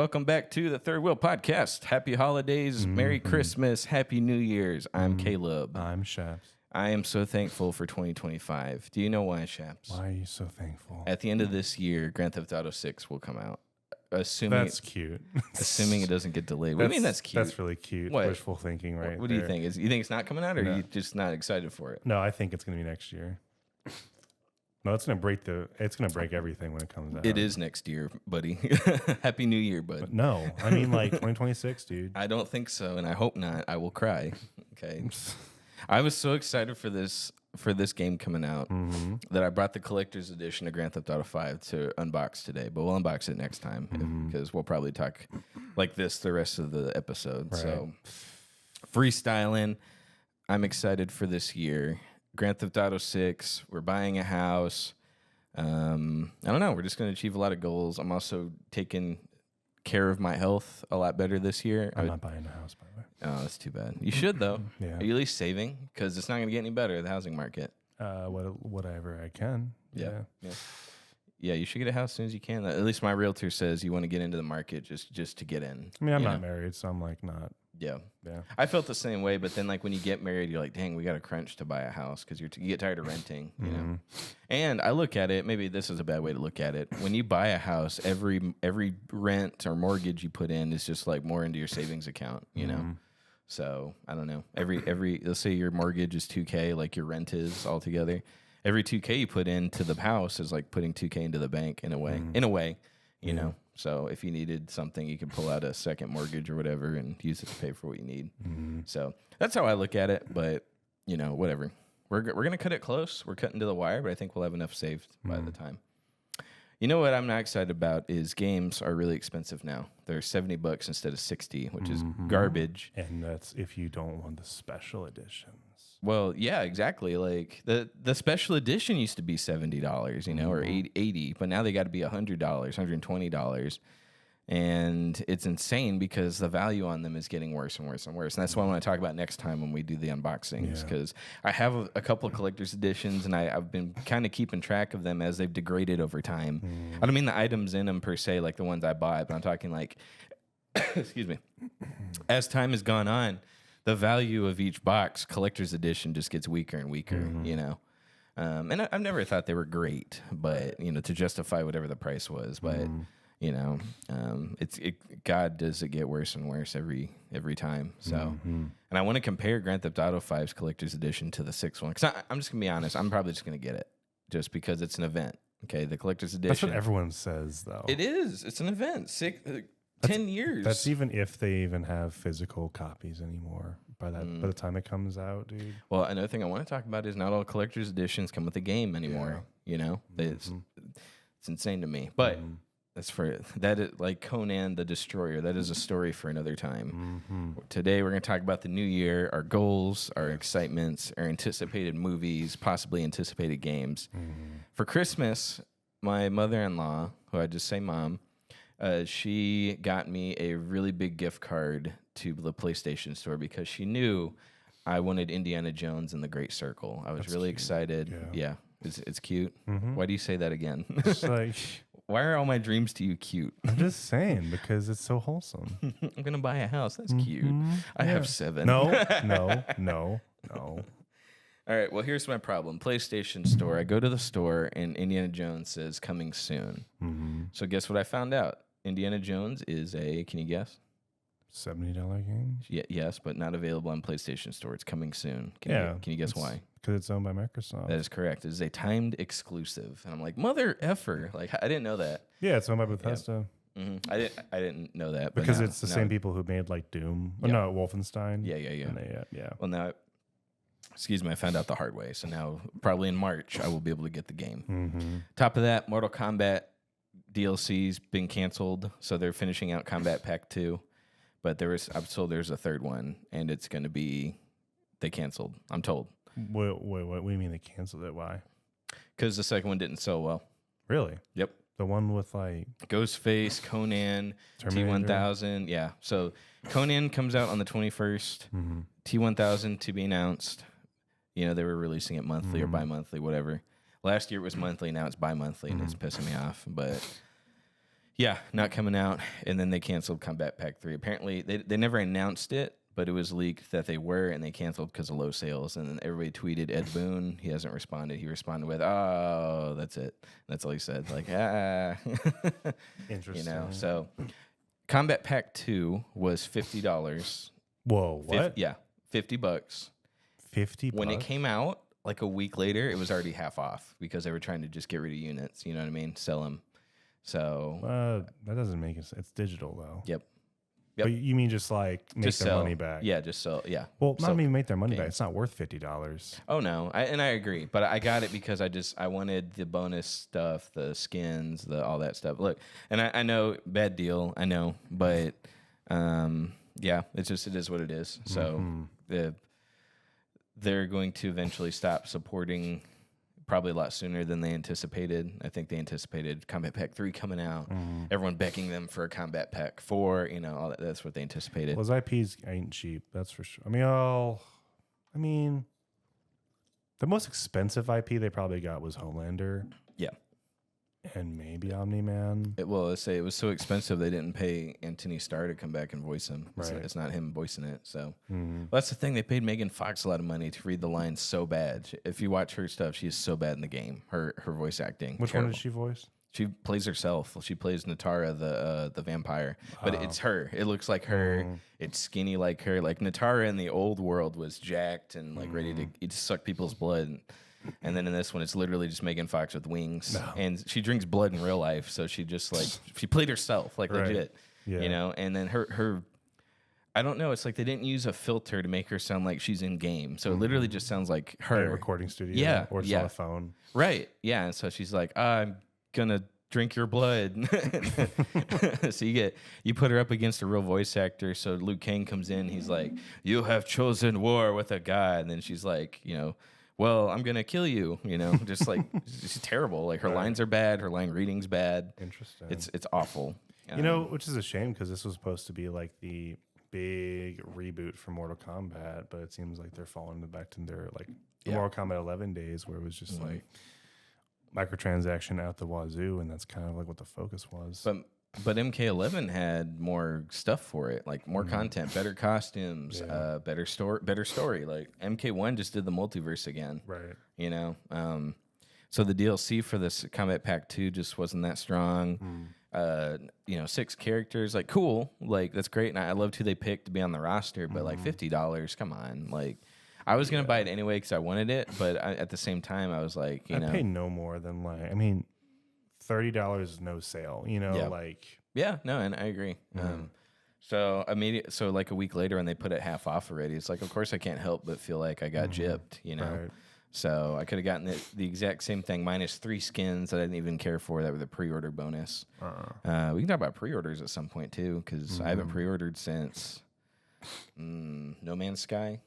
welcome back to the Third Wheel Podcast. Happy holidays, Merry Christmas, Happy New Year's. I'm Caleb. I'm Shaps. I am so thankful for 2025. Do you know why, Shaps? Why are you so thankful? At the end of this year, Grand Theft Auto 6 will come out. Assuming That's cute. assuming it doesn't get delayed. What do you mean that's cute? That's really cute. What? Wishful thinking, right? What do you there. think? You think it's not coming out, or No. are you just not excited for it? No, I think it's gonna be next year. No, it's gonna break everything when it comes out. It is next year, buddy. Happy New Year, bud. But no, I mean like 2026, dude. I don't think so, and I hope not. I will cry. Okay. I was so excited for this game coming out that I brought the collector's edition of Grand Theft Auto 5 to unbox today, but we'll unbox it next time because we'll probably talk like this the rest of the episode. Right. So freestyling, I'm excited for this year. Grand Theft Auto 6, we're buying a house. I don't know, we're just going to achieve a lot of goals. I'm also taking care of my health a lot better this year. I'm not buying a house, by the way. Oh, that's too bad. You should, though. Yeah. Are you at least saving? Because it's not going to get any better, the housing market. Whatever I can. Yeah. Yeah, you should get a house as soon as you can. At least my realtor says you want to get into the market just to get in. I mean, I'm you not know? married, so I'm like not. Yeah. Yeah. I felt the same way, but then like when you get married, you're like, dang, we got to crunch to buy a house because you get tired of renting, you know. And I look at it, maybe this is a bad way to look at it. When you buy a house, every rent or mortgage you put in is just like more into your savings account, you know. So I don't know. Every let's say your mortgage is $2K, like your rent is altogether. Every $2K you put into the house is like putting $2K into the bank in a way. In a way, you know. So if you needed something, you can pull out a second mortgage or whatever and use it to pay for what you need. So that's how I look at it. But you know, whatever. We're gonna cut it close. We're cutting to the wire, but I think we'll have enough saved by the time. You know what I'm not excited about is games are really expensive now. They're $70 instead of 60, which is garbage. And that's if you don't want the special editions. Well, yeah, exactly. Like the special edition used to be $70, you know, or 80, but now they got to be $100, $120. And it's insane because the value on them is getting worse and worse and worse. And that's what I want to talk about next time when we do the unboxings, because I have a couple of collector's editions, and I've been kind of keeping track of them as they've degraded over time. I don't mean the items in them per se, like the ones I bought, but I'm talking like, excuse me, as time has gone on, the value of each box, collector's edition, just gets weaker and weaker, you know. And I've never thought they were great, but, you know, to justify whatever the price was, but... You know, God does it get worse and worse every time. So, and I want to compare Grand Theft Auto 5's collector's edition to the 6th one, because I'm just gonna be honest. I'm probably just gonna get it just because it's an event. Okay, the collector's edition. That's what everyone says, though. It is. It's an event. 10 years. That's even if they even have physical copies anymore. By the time it comes out, dude. Well, another thing I want to talk about is not all collector's editions come with a game anymore. You know, it's insane to me, but. That's for that is like Conan the Destroyer. That is a story for another time. Today we're going to talk about the new year, our goals, our excitements, our anticipated movies, possibly anticipated games. For Christmas, my mother-in-law, who I just say mom, she got me a really big gift card to the PlayStation Store because she knew I wanted Indiana Jones and the Great Circle. I was really excited. Yeah, it's cute. Why do you say that again? It's like... Why are all my dreams to you cute? I'm just saying, because it's so wholesome. I'm going to buy a house. That's cute. I have 7. No. All right, well, here's my problem. PlayStation Store. I go to the store, and Indiana Jones says coming soon. So guess what I found out? Indiana Jones is can you guess? $70 game? Yes, but not available on PlayStation Store. It's coming soon. Can you guess why? Because it's owned by Microsoft. That is correct. It is a timed exclusive. And I'm like, mother effer. Like, I didn't know that. Yeah, it's owned by Bethesda. I didn't know that. But because it's the same people who made like Doom. Oh, no, Wolfenstein. Yeah. Yeah. Well, now, excuse me, I found out the hard way. So now, probably in March, I will be able to get the game. Top of that, Mortal Kombat DLC's been canceled. So they're finishing out Combat Pack 2. But I'm told there's a third one, and it's going to be, they canceled, I'm told. Wait, what do you mean they canceled it? Why? Because the second one didn't sell well. Really? Yep. The one with like... Ghostface, Conan, Terminator. T-1000. Yeah. So Conan comes out on the 21st. T-1000 to be announced. You know, they were releasing it monthly or bi-monthly, whatever. Last year it was monthly, now it's bi-monthly, and it's pissing me off. But... Yeah, not coming out. And then they canceled Combat Pack 3. Apparently, they never announced it, but it was leaked that they were, and they canceled because of low sales. And then everybody tweeted Ed Boon. He hasn't responded. He responded with, "Oh, that's it." That's all he said. Like, Interesting. you know. So, Combat Pack 2 was $50. Whoa, what? Yeah, $50. 50 When it bucks? came out, like a week later, it was already half off because they were trying to just get rid of units. You know what I mean? Sell them. So, That doesn't make sense. It's digital though. yep. But you mean just like make Just their sell money back? Yeah, just sell. Yeah. Well, not So- even make their money back. games. It's not worth $50. Oh no, I agree, but I got it because I wanted the bonus stuff, the skins, all that stuff. Look, and I know bad deal, I know, but yeah, it is what it is. So they're going to eventually stop supporting. Probably a lot sooner than they anticipated. I think they anticipated Combat Pack 3 coming out, everyone begging them for a Combat Pack 4. You know, all that, that's what they anticipated. Well, those IPs ain't cheap. That's for sure. I mean, the most expensive IP they probably got was Homelander. Yeah. And maybe Omni-Man. Let's say it was so expensive they didn't pay Anthony Starr to come back and voice him. Right. It's not him voicing it. So well, that's the thing. They paid Megan Fox a lot of money to read the lines so bad. If you watch her stuff, she's so bad in the game. Her voice acting. Which terrible. one did she voice? She plays herself. She plays Natara, the vampire. But it's her. It looks like her. It's skinny like her. Like Natara in the old world was jacked and like ready to suck people's blood. And then in this one, it's literally just Megan Fox with wings, and she drinks blood in real life. So she just like she played herself, like Right. legit, Yeah. you know. And then her, I don't know. It's like they didn't use a filter to make her sound like she's in game. So it literally just sounds like At her, a recording studio. Yeah, Or just yeah. on a phone. right? Yeah. And so she's like, I'm gonna drink your blood. So you put her up against a real voice actor. So Luke Kang comes in. He's like, you have chosen war with a god. And then she's like, you know, well, I'm gonna kill you. You know, just like she's terrible. Like her lines are bad. Her line reading's bad. Interesting. It's awful. You know, which is a shame because this was supposed to be like the big reboot for Mortal Kombat, but it seems like they're falling back to their like the Yeah. Mortal Kombat 11 days where it was just like microtransaction out the wazoo, and that's kind of like what the focus was. But MK11 had more stuff for it, like more content, better costumes, better story. Like MK1 just did the multiverse again. Right. You know, so the DLC for this Combat Pack 2 just wasn't that strong. You know, 6 characters, like cool, like that's great, and I loved who they picked to be on the roster. But like $50, come on, like I was gonna buy it anyway because I wanted it, but at the same time I was like, you I know, pay no more than like $30 is no sale. You know, Yeah. like yeah, no, and I agree. So so like a week later when they put it half off already, it's like of course I can't help but feel like I got gypped, you know. Right. So I could have gotten the exact same thing minus 3 skins that I didn't even care for that were the pre-order bonus. We can talk about pre-orders at some point too because I haven't pre-ordered since No Man's Sky,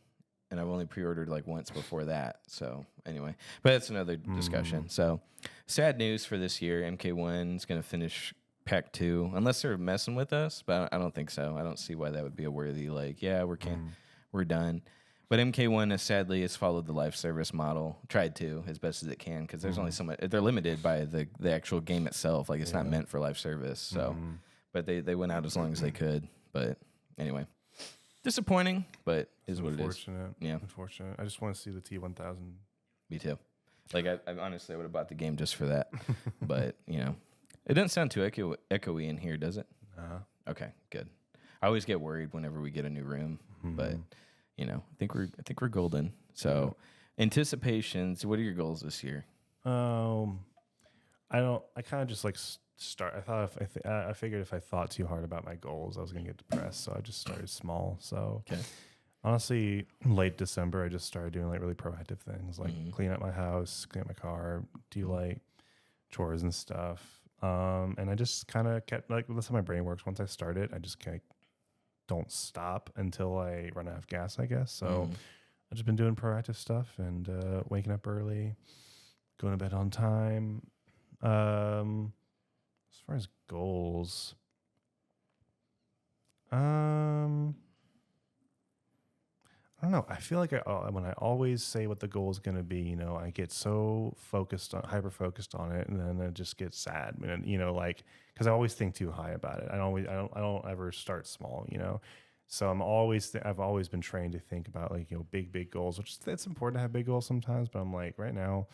and I've only pre-ordered like once before that. So anyway, but that's another discussion. So sad news for this year. MK1 is going to finish Pack 2 unless they're messing with us, but I don't think so. I don't see why that would be a worthy like, yeah, we're done. But MK1 sadly has followed the live service model, tried to as best as it can because there's only so much. They're limited by the actual game itself. Like it's not meant for live service. So, but they went out as long as they could. But anyway, disappointing, but is what it is. unfortunate. Yeah. Unfortunate. I just want to see the T1000. Me too. Like I honestly would have bought the game just for that. But you know, it doesn't sound too echoey in here, does it? Okay, good. I always get worried whenever we get a new room, but you know, I think we're golden. So, anticipations. What are your goals this year? I kind of just like start. I thought I figured if I thought too hard about my goals, I was gonna get depressed. So I just started small. So Okay. honestly, late December, I just started doing like really proactive things, like clean up my house, clean up my car, do like chores and stuff. And I just kind of kept like that's how my brain works. Once I start it, I just kind of don't stop until I run out of gas, I guess. So I've just been doing proactive stuff and waking up early, going to bed on time. As far as goals, I don't know. I feel like when I always say what the goal is going to be, I get so hyper focused on it, and then it just gets sad. And like because I always think too high about it. I don't ever start small. So I've always been trained to think about like big goals, which it's important to have big goals sometimes. But I'm like right now,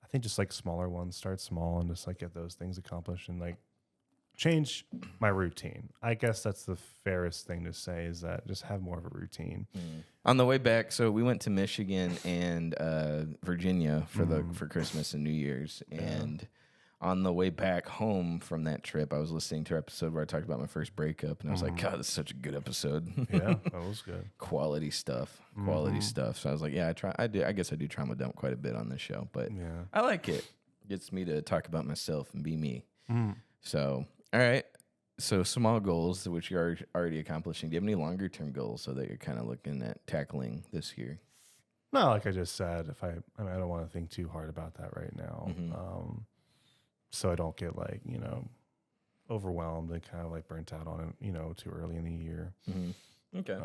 I think just like smaller ones, start small and just like get those things accomplished and like change my routine. I guess that's the fairest thing to say, is that just have more of a routine. On the way back, so we went to Michigan and Virginia for Christmas and New Year's. And on the way back home from that trip, I was listening to our episode where I talked about my first breakup, and I was like, God, this is such a good episode. Yeah, that was good. Quality stuff. So I was like, yeah, I guess I do trauma dump quite a bit on this show, but I like it. Gets me to talk about myself and be me. So, all right. So small goals, which you're already accomplishing. Do you have any longer term goals so that you're kind of looking at tackling this year? No, like I just said, I don't want to think too hard about that right now. So I don't get like, overwhelmed and kind of like burnt out on it, too early in the year. Okay.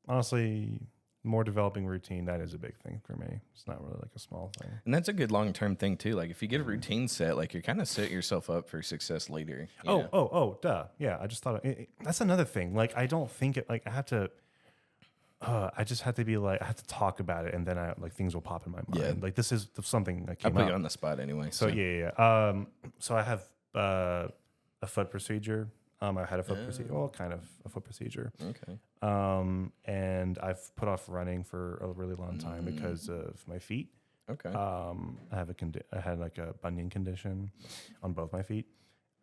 Honestly, more developing routine, that is a big thing for me. It's not really like a small thing. And that's a good long-term thing too. Like if you get a routine set, like you're kind of setting yourself up for success later. Duh. Yeah. I just thought that's another thing. Like, I don't think it, like I have to, I just have to be like, I have to talk about it, and then things will pop in my mind. Yeah. Like this is something that I'll came put up. you on the spot anyway. So yeah. So I have a foot procedure. I had a foot procedure, well, kind of a foot procedure. Okay. And I've put off running for a really long time because of my feet. Okay. I had like a bunion condition on both my feet.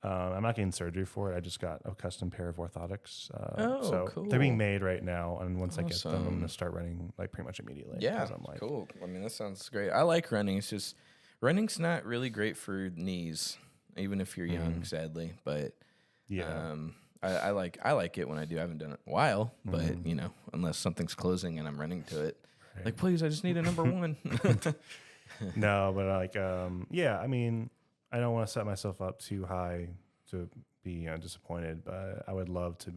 I'm not getting surgery for it. I just got a custom pair of orthotics. So cool. they're being made right now, and once I get them, I'm Awesome. gonna start running like pretty much immediately. Yeah. 'cause I'm like, Cool. I mean, that sounds great. I like running. It's just running's not really great for knees, even if you're young, sadly. But yeah. I like it when I do. I haven't done it in a while, but unless something's closing and I'm running to it, like please, I just need a number one. No, but like, yeah. I mean, I don't want to set myself up too high to be disappointed, but I would love to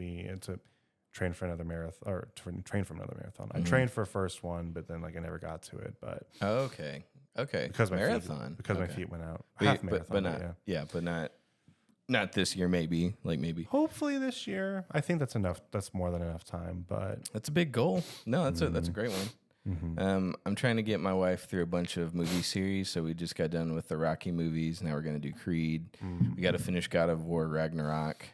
train for another marathon or train for another marathon. I trained for a first one, but then like I never got to it. But Okay. because my marathon my feet went out. But, Half but marathon, not but not this year. Maybe Hopefully this year. I think that's enough. That's more than enough time. But that's a big goal. No, that's a great one. I'm trying to get my wife through a bunch of movie series. So we just got done with the Rocky movies. Now we're going to do Creed. We got to finish God of War Ragnarok.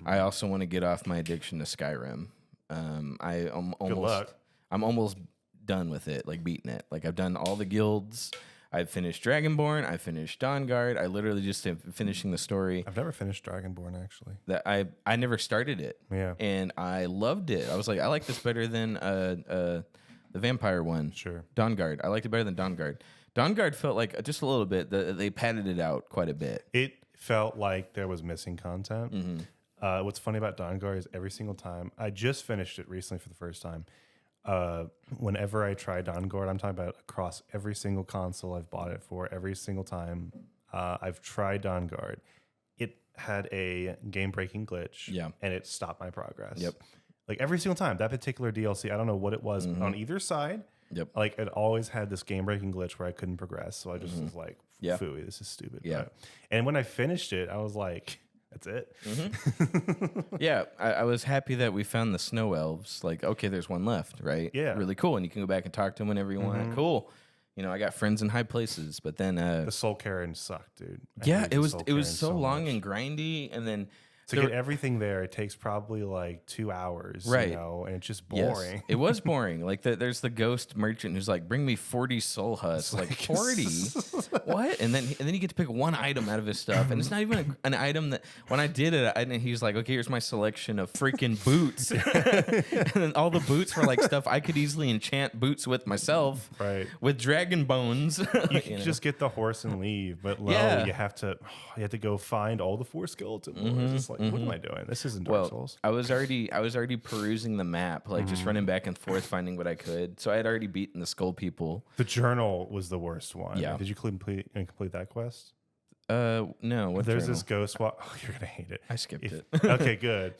I also want to get off my addiction to Skyrim. I'm almost done with it, like beating it. Like I've done all the guilds. I've finished Dragonborn. I finished Dawnguard. I literally just am finishing the story. I've never finished Dragonborn actually. That I never started it. Yeah. And I loved it. I was like, I like this better than the vampire one. Sure. Dawnguard. I liked it better than Dawnguard. Dawnguard felt like just a little bit. They padded it out quite a bit. It felt like there was missing content. What's funny about Dawnguard is every single time, I just finished it recently for the first time. Whenever I try Dawnguard, I'm talking about across every single console I've bought it for, every single time I've tried Dawnguard, it had a game-breaking glitch, and it stopped my progress. Yep. Like every single time, that particular DLC, I don't know what it was on either side. Yep. Like it always had this game-breaking glitch where I couldn't progress, so I just was like, "Phooey, this is stupid." Yeah. And when I finished it, I was like, "That's it." Yeah, I was happy that we found the snow elves. Like, okay, there's one left, right? Yeah. Really cool. And you can go back and talk to them whenever you want. Cool. I got friends in high places, but then The Soul Karen sucked, dude. I yeah, hated it the was Soul it was Karen so long much. and grindy, and then To get everything there, it takes probably like 2 hours, Right. And it's just yes, boring. it was boring. Like there's the ghost merchant who's like, bring me 40 soul husks. Like 40? What? And then you get to pick one item out of his stuff, and it's not even an item that when I did it, he was like, okay, here's my selection of freaking boots, and then all the boots were like stuff I could easily enchant boots with myself, Right. With dragon bones. You can just get the horse and leave, but Yeah. you have to go find all the 4 skeleton lords. It's like, what am I doing? This isn't Dark Souls. I was already perusing the map, like just running back and forth, finding what I could. So I had already beaten the skull people. The journal was the worst one. Yeah. Did you complete that quest? No. What There's journal? this ghost walk. Oh, you're gonna hate it. I skipped it. Okay, good.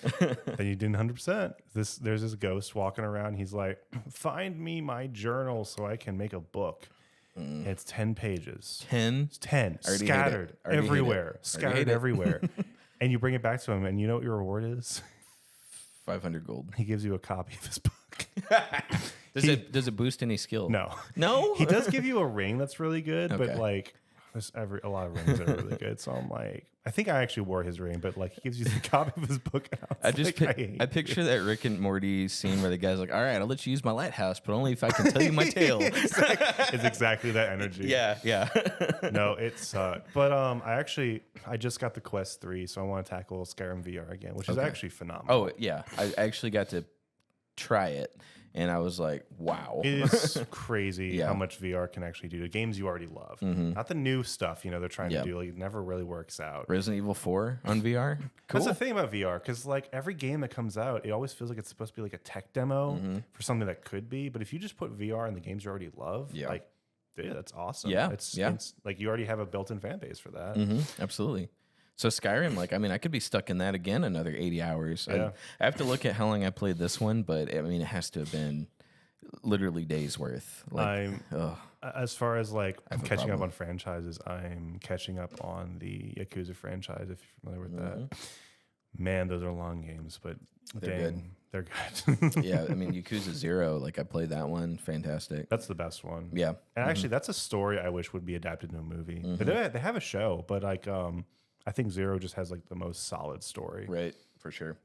Then you did 100%. There's this ghost walking around. He's like, find me my journal so I can make a book. And it's 10 pages. 10. It's 10 I already hate it. scattered I already hate it. everywhere. I already hate Scattered it. everywhere. And you bring it back to him, and you know what your reward is? 500 gold. He gives you a copy of his book. Does it boost any skill? No. No. He does give you a ring that's really good, but Okay. like there's a lot of rings that are really good. So I'm like, I think I actually wore his ring, but like he gives you the copy of his book. And I just hate I you. picture that Rick and Morty scene where the guy's like, "All right, I'll let you use my lighthouse, but only if I can tell you my tale." It's exactly that energy. Yeah. No, it sucked. But I just got the Quest 3, so I want to tackle Skyrim VR again, which is Okay. actually phenomenal. Oh yeah, I actually got to try it, and I was like, "Wow." It is crazy Yeah. how much VR can actually do to games you already love. Not the new stuff, they're trying Yeah. to do. Like, it never really works out. Resident Evil 4 on VR. Cool. That's the thing about VR, because like every game that comes out, it always feels like it's supposed to be like a tech demo for something that could be. But if you just put VR in the games you already love, Yeah. like, yeah, that's awesome. Yeah, It's yeah. like you already have a built-in fan base for that. Absolutely. So Skyrim, like, I mean, I could be stuck in that again another 80 hours. Yeah. I have to look at how long I played this one, but I mean, it has to have been literally days worth. Like, As far as like have a catching up problem. on franchises, I'm catching up on the Yakuza franchise. If you're familiar with that, man, those are long games, but They're dang, they're good. yeah, I mean, Yakuza 0, like, I played that one. Fantastic. That's the best one. Yeah. And actually, that's a story I wish would be adapted into a movie. But they have a show, but like, I think Zero just has like the most solid story. Right, for sure.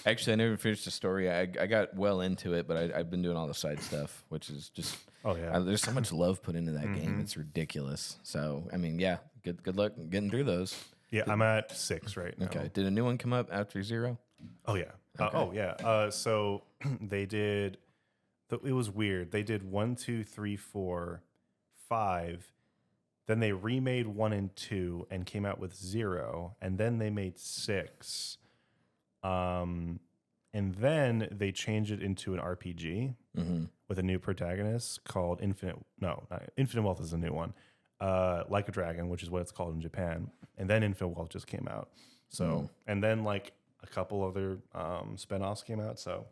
Actually, I never finished the story. I got well into it, but I've been doing all the side stuff, which is just Oh yeah, there's so much love put into that game. It's ridiculous. So, I mean, yeah, good luck getting through those. yeah. I'm at 6 right now. Okay. Did a new one come up after 0? Oh yeah. Oh yeah. So they did. It was weird. They did 1, 2, 3, 4, 5. Then they remade 1 and 2 and came out with 0, and then they made 6. And then they changed it into an RPG with a new protagonist called Infinite Wealth is a new one. Like a Dragon, which is what it's called in Japan. And then Infinite Wealth just came out. So, and then like a couple other spinoffs came out. So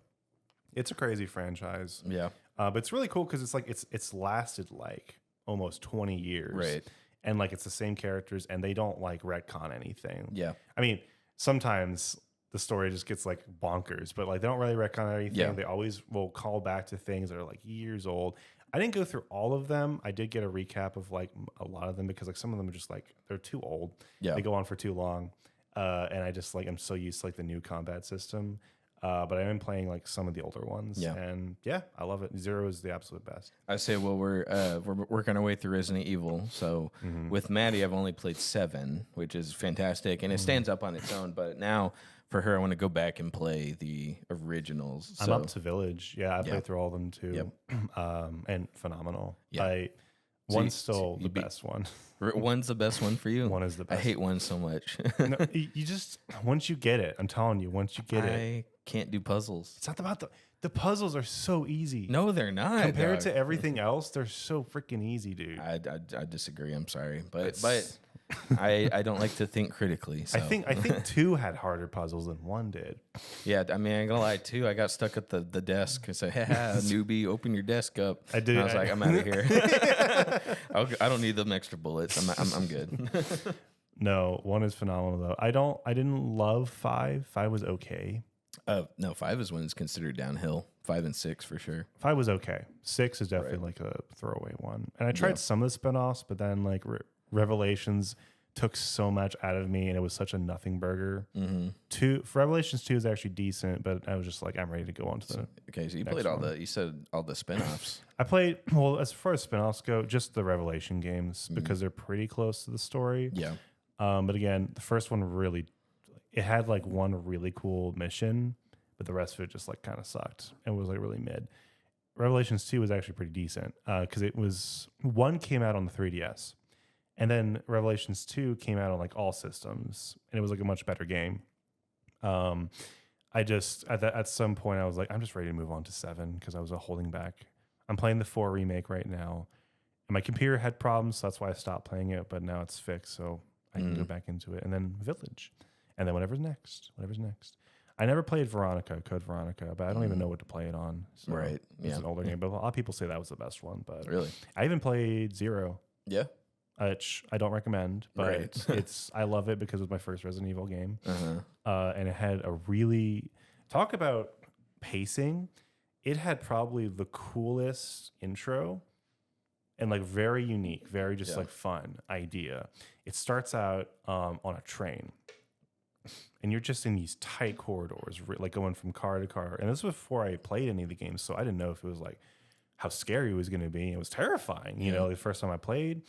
it's a crazy franchise. Yeah. But it's really cool because it's like it's lasted like almost 20 years. Right. And like it's the same characters and they don't like retcon anything. Yeah. I mean, sometimes the story just gets like bonkers, but like they don't really retcon anything. Yeah. They always will call back to things that are like years old. I didn't go through all of them. I did get a recap of like a lot of them because like some of them are just like they're too old. Yeah. They go on for too long. And I just like I'm so used to like the new combat system. But I am playing like some of the older ones. Yeah. And yeah, I love it. 0 is the absolute best. I say, well, we're working our way through Resident Evil. So with Maddie, I've only played 7, which is fantastic, and it stands up on its own. But now for her, I want to go back and play the originals. I'm So, up to Village. Yeah, I Yeah. played through all of them too. And phenomenal. Yeah. One's still you the best one. One's the best one for you. One is the I best. hate one so much. No, you just once you get it, I'm telling you, once you get it, I can't do puzzles. it's not about the puzzles are so easy. No, they're not. Compared dog. to everything else, they're so freaking easy, dude. I disagree. I'm sorry, but It's- I don't like to think critically. So. I think 2 had harder puzzles than 1 did. Yeah, I mean, I ain't gonna lie too. I got stuck at the desk and said, "Haha, newbie, open your desk up." I did. And I was like, "I'm out of here. I don't need them extra bullets. I'm good." No, 1 is phenomenal though. I didn't love 5. 5 was okay. No, 5 is when it's considered downhill. 5 and 6 for sure. 5 was okay. 6 is definitely like a throwaway one. And I tried some of the spinoffs, but then like Revelations took so much out of me, and it was such a nothing burger. For Revelations 2 is actually decent, but I was just like, I'm ready to go on to the. Okay, so you Next played all one. you said all the spinoffs. I played as far as spinoffs go, just the Revelation games because they're pretty close to the story. Yeah. But again, the first one really, it had like one really cool mission, but the rest of it just like kind of sucked and was like really mid. Revelations 2 was actually pretty decent because it was 1 came out on the 3DS, and then Revelations 2 came out on like all systems, and it was like a much better game. I just at some point I was like, I'm just ready to move on to 7 because I was holding back. I'm playing the 4 remake right now, and my computer had problems, so that's why I stopped playing it. But now it's fixed, so I can go back into it, and then Village, and then whatever's next. I never played Veronica, Code Veronica, but I don't even know what to play it on. So Right. It's an older game, but a lot of people say that was the best one. But Really? I even played Zero, Yeah. which I don't recommend, but Right. I love it because it was my first Resident Evil game, Uh-huh. and it had a really talk about pacing. It had probably the coolest intro, and like very unique, very just like fun idea. It starts out on a train, and you're just in these tight corridors, like going from car to car. And this was before I played any of the games, so I didn't know if it was like how scary it was going to be. It was terrifying, you know, the first time I played.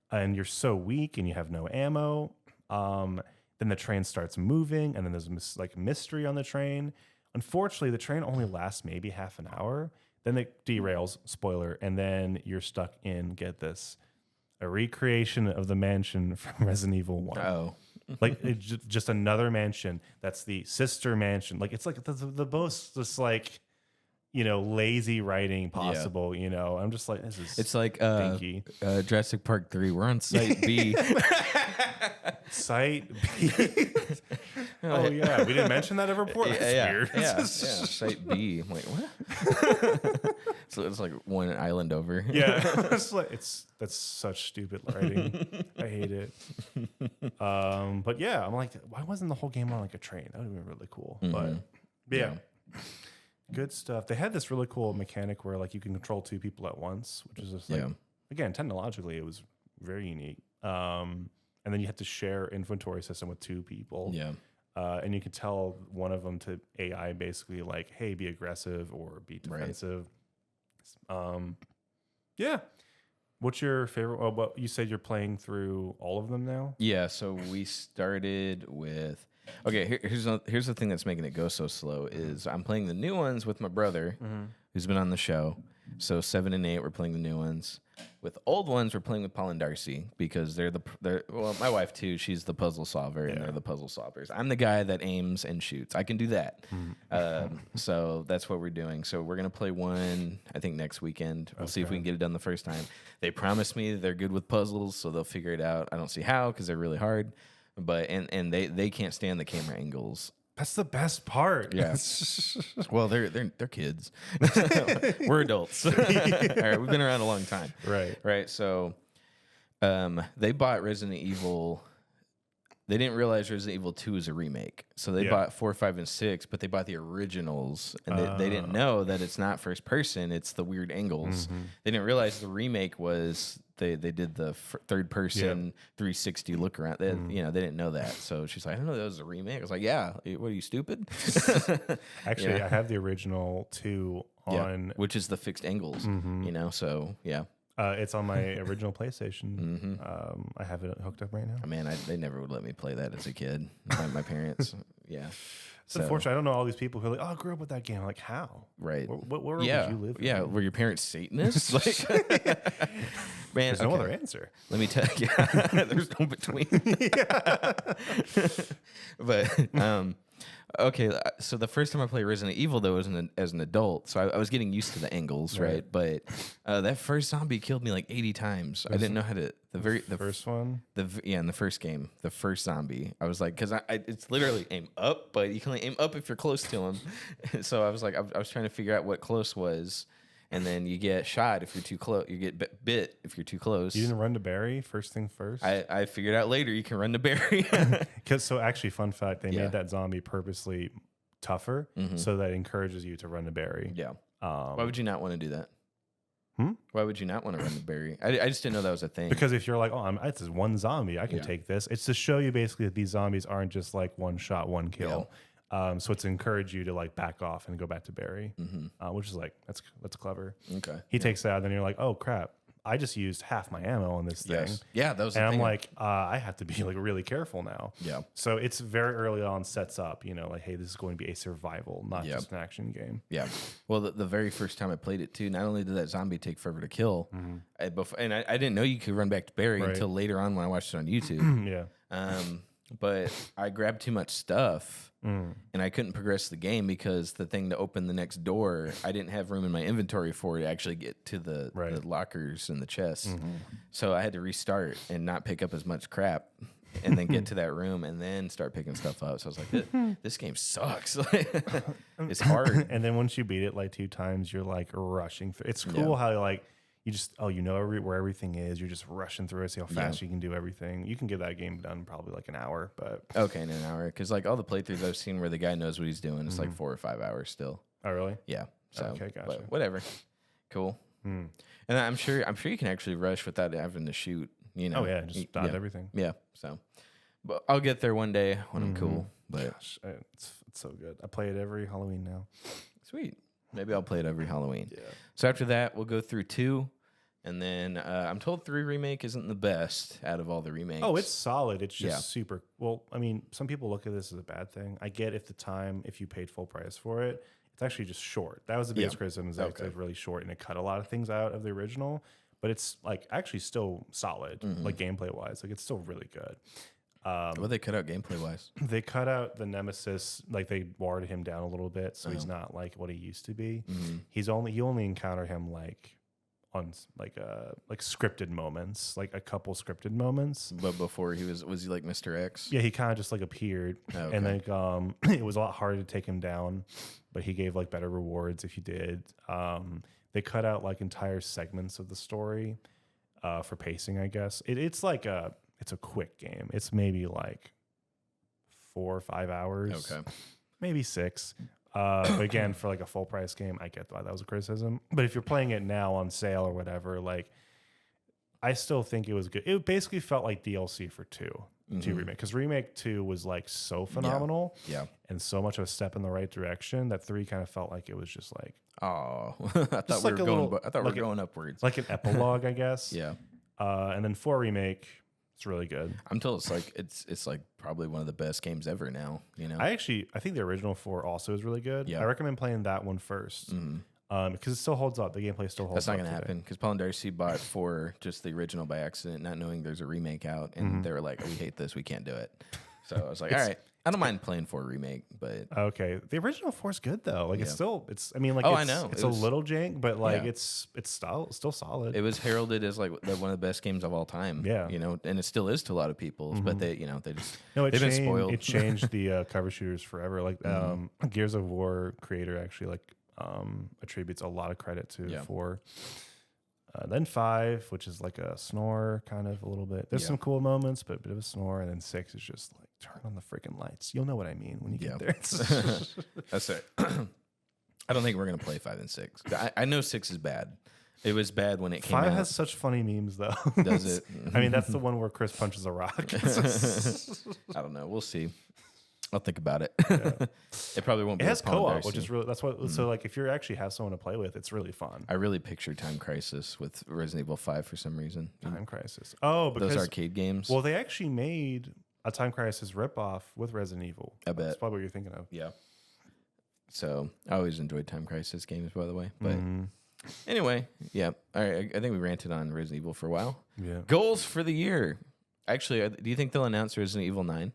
And you're so weak, and you have no ammo. Then the train starts moving, and then there's like mystery on the train. Unfortunately, the train only lasts maybe half an hour. Then it derails, spoiler, and then you're stuck in, get this, a recreation of the mansion from Resident Evil 1. Oh. Like it's just another mansion that's the sister mansion. Like it's like the most just like, you know, lazy writing possible, you know. I'm just like, this is It's like stinky. Jurassic Park 3. We're on Site B. Site B. Oh yeah, we didn't mention that ever before. That's weird. Yeah. Site B. I'm like, what? So it's like one island over. Yeah, it's like that's such stupid writing. I hate it. But yeah, I'm like, why wasn't the whole game on like a train? That would have been really cool. But yeah, good stuff. They had this really cool mechanic where like you can control two people at once, which is just like again technologically it was very unique. And then you had to share inventory system with two people. Yeah. And you could tell one of them to AI basically like, hey, be aggressive or be defensive. Yeah. What's your favorite? Oh, what you said you're playing through all of them now? Yeah. So we started with. Okay, here's the thing that's making it go so slow is I'm playing the new ones with my brother, who's been on the show. So 7 and 8, we're playing the new ones. With old ones, we're playing with Paul and Darcy because they're well, my wife too. She's the puzzle solver, and they're the puzzle solvers. I'm the guy that aims and shoots. I can do that. So that's what we're doing. So we're gonna play one, I think next weekend. We'll see if we can get it done the first time. They promised me they're good with puzzles, so they'll figure it out. I don't see how because they're really hard. But and they can't stand the camera angles. That's the best part. Yeah. Well, they're kids. We're adults. All right, we've been around a long time. Right. So, they bought Resident Evil. They didn't realize Resident Evil 2 is a remake, so they bought 4, 5, and 6. But they bought the originals, and they didn't know that it's not first person; it's the weird angles. They didn't realize the remake was they did the third person 360 look around. They, you know, they didn't know that. So she's like, "I didn't know that was a remake." I was like, "Yeah, what are you stupid?" Actually, I have the original 2 on, which is the fixed angles. You know, so yeah. It's on my original PlayStation. I have it hooked up right now. Man, they never would let me play that as a kid. My parents, It's unfortunate. I don't know all these people who are like, "Oh, I grew up with that game." I'm like, how? Right? What world yeah, did you live in? Yeah, were your parents Satanists? Like, man, there's no other answer. Let me tell you, there's no between. But okay, so the first time I played Resident Evil though was as an adult, so I was getting used to the angles, right? But that first zombie killed me like 80 times. I didn't know how to the first one. In the first game, the first zombie. I was like, because it's literally aim up, but you can only aim up if you're close to him. So I was like, I was trying to figure out what close was. And then you get shot if you're too close. You get bit if you're too close. You didn't run to Barry first thing first? I figured out later you can run to Barry. So actually, fun fact, they made that zombie purposely tougher so that it encourages you to run to Barry. Yeah. Why would you not want to do that? Hmm? Why would you not want to run to Barry? I just didn't know that was a thing. Because if you're like, oh, it's just one zombie, I can take this. It's to show you basically that these zombies aren't just like one shot, one kill. So it's to encourage you to like back off and go back to Barry, which is like, that's clever. Okay. He takes that, and then you're like, oh crap, I just used half my ammo on this thing. Yeah, that was the and thing. I'm like, I have to be like really careful now. Yeah. So it's very early on sets up, you know, like, hey, this is going to be a survival, not just an action game. Yeah. Well, the very first time I played it too, not only did that zombie take forever to kill, I didn't know you could run back to Barry until later on when I watched it on YouTube. But I grabbed too much stuff and I couldn't progress the game because the thing to open the next door, I didn't have room in my inventory for it to actually get to the lockers and the chests. So I had to restart and not pick up as much crap. and then get to that room and then start picking stuff up. So I was like, this game sucks. It's hard. And then once you beat it like 2 times, you're like rushing through. It's cool how like you just where everything is. You're just rushing through it, see how fast you can do everything. You can get that game done in probably like an hour, but okay, in an hour. Because like all the playthroughs I've seen where the guy knows what he's doing, it's like 4 or 5 hours still. Oh really? Yeah. So Okay, gotcha. but whatever. Cool. And I'm sure you can actually rush without having to shoot. You know. Oh yeah, just dodge everything. Yeah. So, but I'll get there one day when I'm cool. But Gosh, it's so good. I play it every Halloween now. sweet. Maybe I'll play it every Halloween. Yeah. So after that, we'll go through 2, and then I'm told 3 remake isn't the best out of all the remakes. Oh, it's solid. It's just super. Well, I mean, some people look at this as a bad thing. I get if you paid full price for it, it's actually just short. That was the biggest criticism, is that it's really short and it cut a lot of things out of the original. But it's like actually still solid, like gameplay wise. Like it's still really good. What they cut out gameplay wise? They cut out the nemesis, like they watered him down a little bit, so he's not like what he used to be. You only encounter him like on like scripted moments, like a couple scripted moments. But before was he like Mr. X? Yeah, he kind of just like appeared, and like it was a lot harder to take him down, but he gave like better rewards if you did. They cut out like entire segments of the story for pacing, I guess. It's like it's a quick game. It's maybe like 4 or 5 hours. Okay. Maybe 6. But again, for like a full price game, I get why that was a criticism. But if you're playing it now on sale or whatever, like I still think it was good. It basically felt like DLC for 2 remake, because remake 2 was like so phenomenal, and so much of a step in the right direction that 3 kind of felt like it was just like, oh, I thought we were going upwards, like an epilogue, I guess. Yeah. And then 4 remake, it's really good. I'm told it's like probably one of the best games ever now. You know, I think the original 4 also is really good. Yeah. I recommend playing that one first. Because it still holds up. The gameplay still holds up. That's not going to happen, because Paul and Darcy bought 4, just the original, by accident, not knowing there's a remake out. And they were like, we hate this. We can't do it. So I was like, all right. I don't mind playing 4 remake, but. Okay. The original 4 is good, though. Like, I know. It's a little jank, but like, it's still solid. It was heralded as like one of the best games of all time. Yeah. You know, and it still is to a lot of people, but they just. No, they've been spoiled. It changed the cover shooters forever. Like, Gears of War creator actually, like, attributes a lot of credit to 4. Then 5, which is like a snore kind of a little bit. There's some cool moments, but a bit of a snore. And then 6 is just like, turn on the freaking lights. You'll know what I mean when you get there. That's it. I don't think we're gonna play 5 and 6. I know 6 is bad. It was bad when it came out. 5 has such funny memes, though. Does it? I mean, that's the one where Chris punches a rock. I don't know. We'll see. I'll think about it. It probably won't be. It has co-op, which is really, that's what. So like, if you actually have someone to play with, it's really fun. I really picture Time Crisis with Resident Evil 5 for some reason. Time Crisis. Oh, because those arcade games. Well, they actually made a Time Crisis ripoff with Resident Evil. I bet. That's probably what you're thinking of. Yeah. So I always enjoyed Time Crisis games, by the way. But anyway, yeah. All right. I think we ranted on Resident Evil for a while. Yeah. Goals for the year. Actually, do you think they'll announce Resident Evil 9?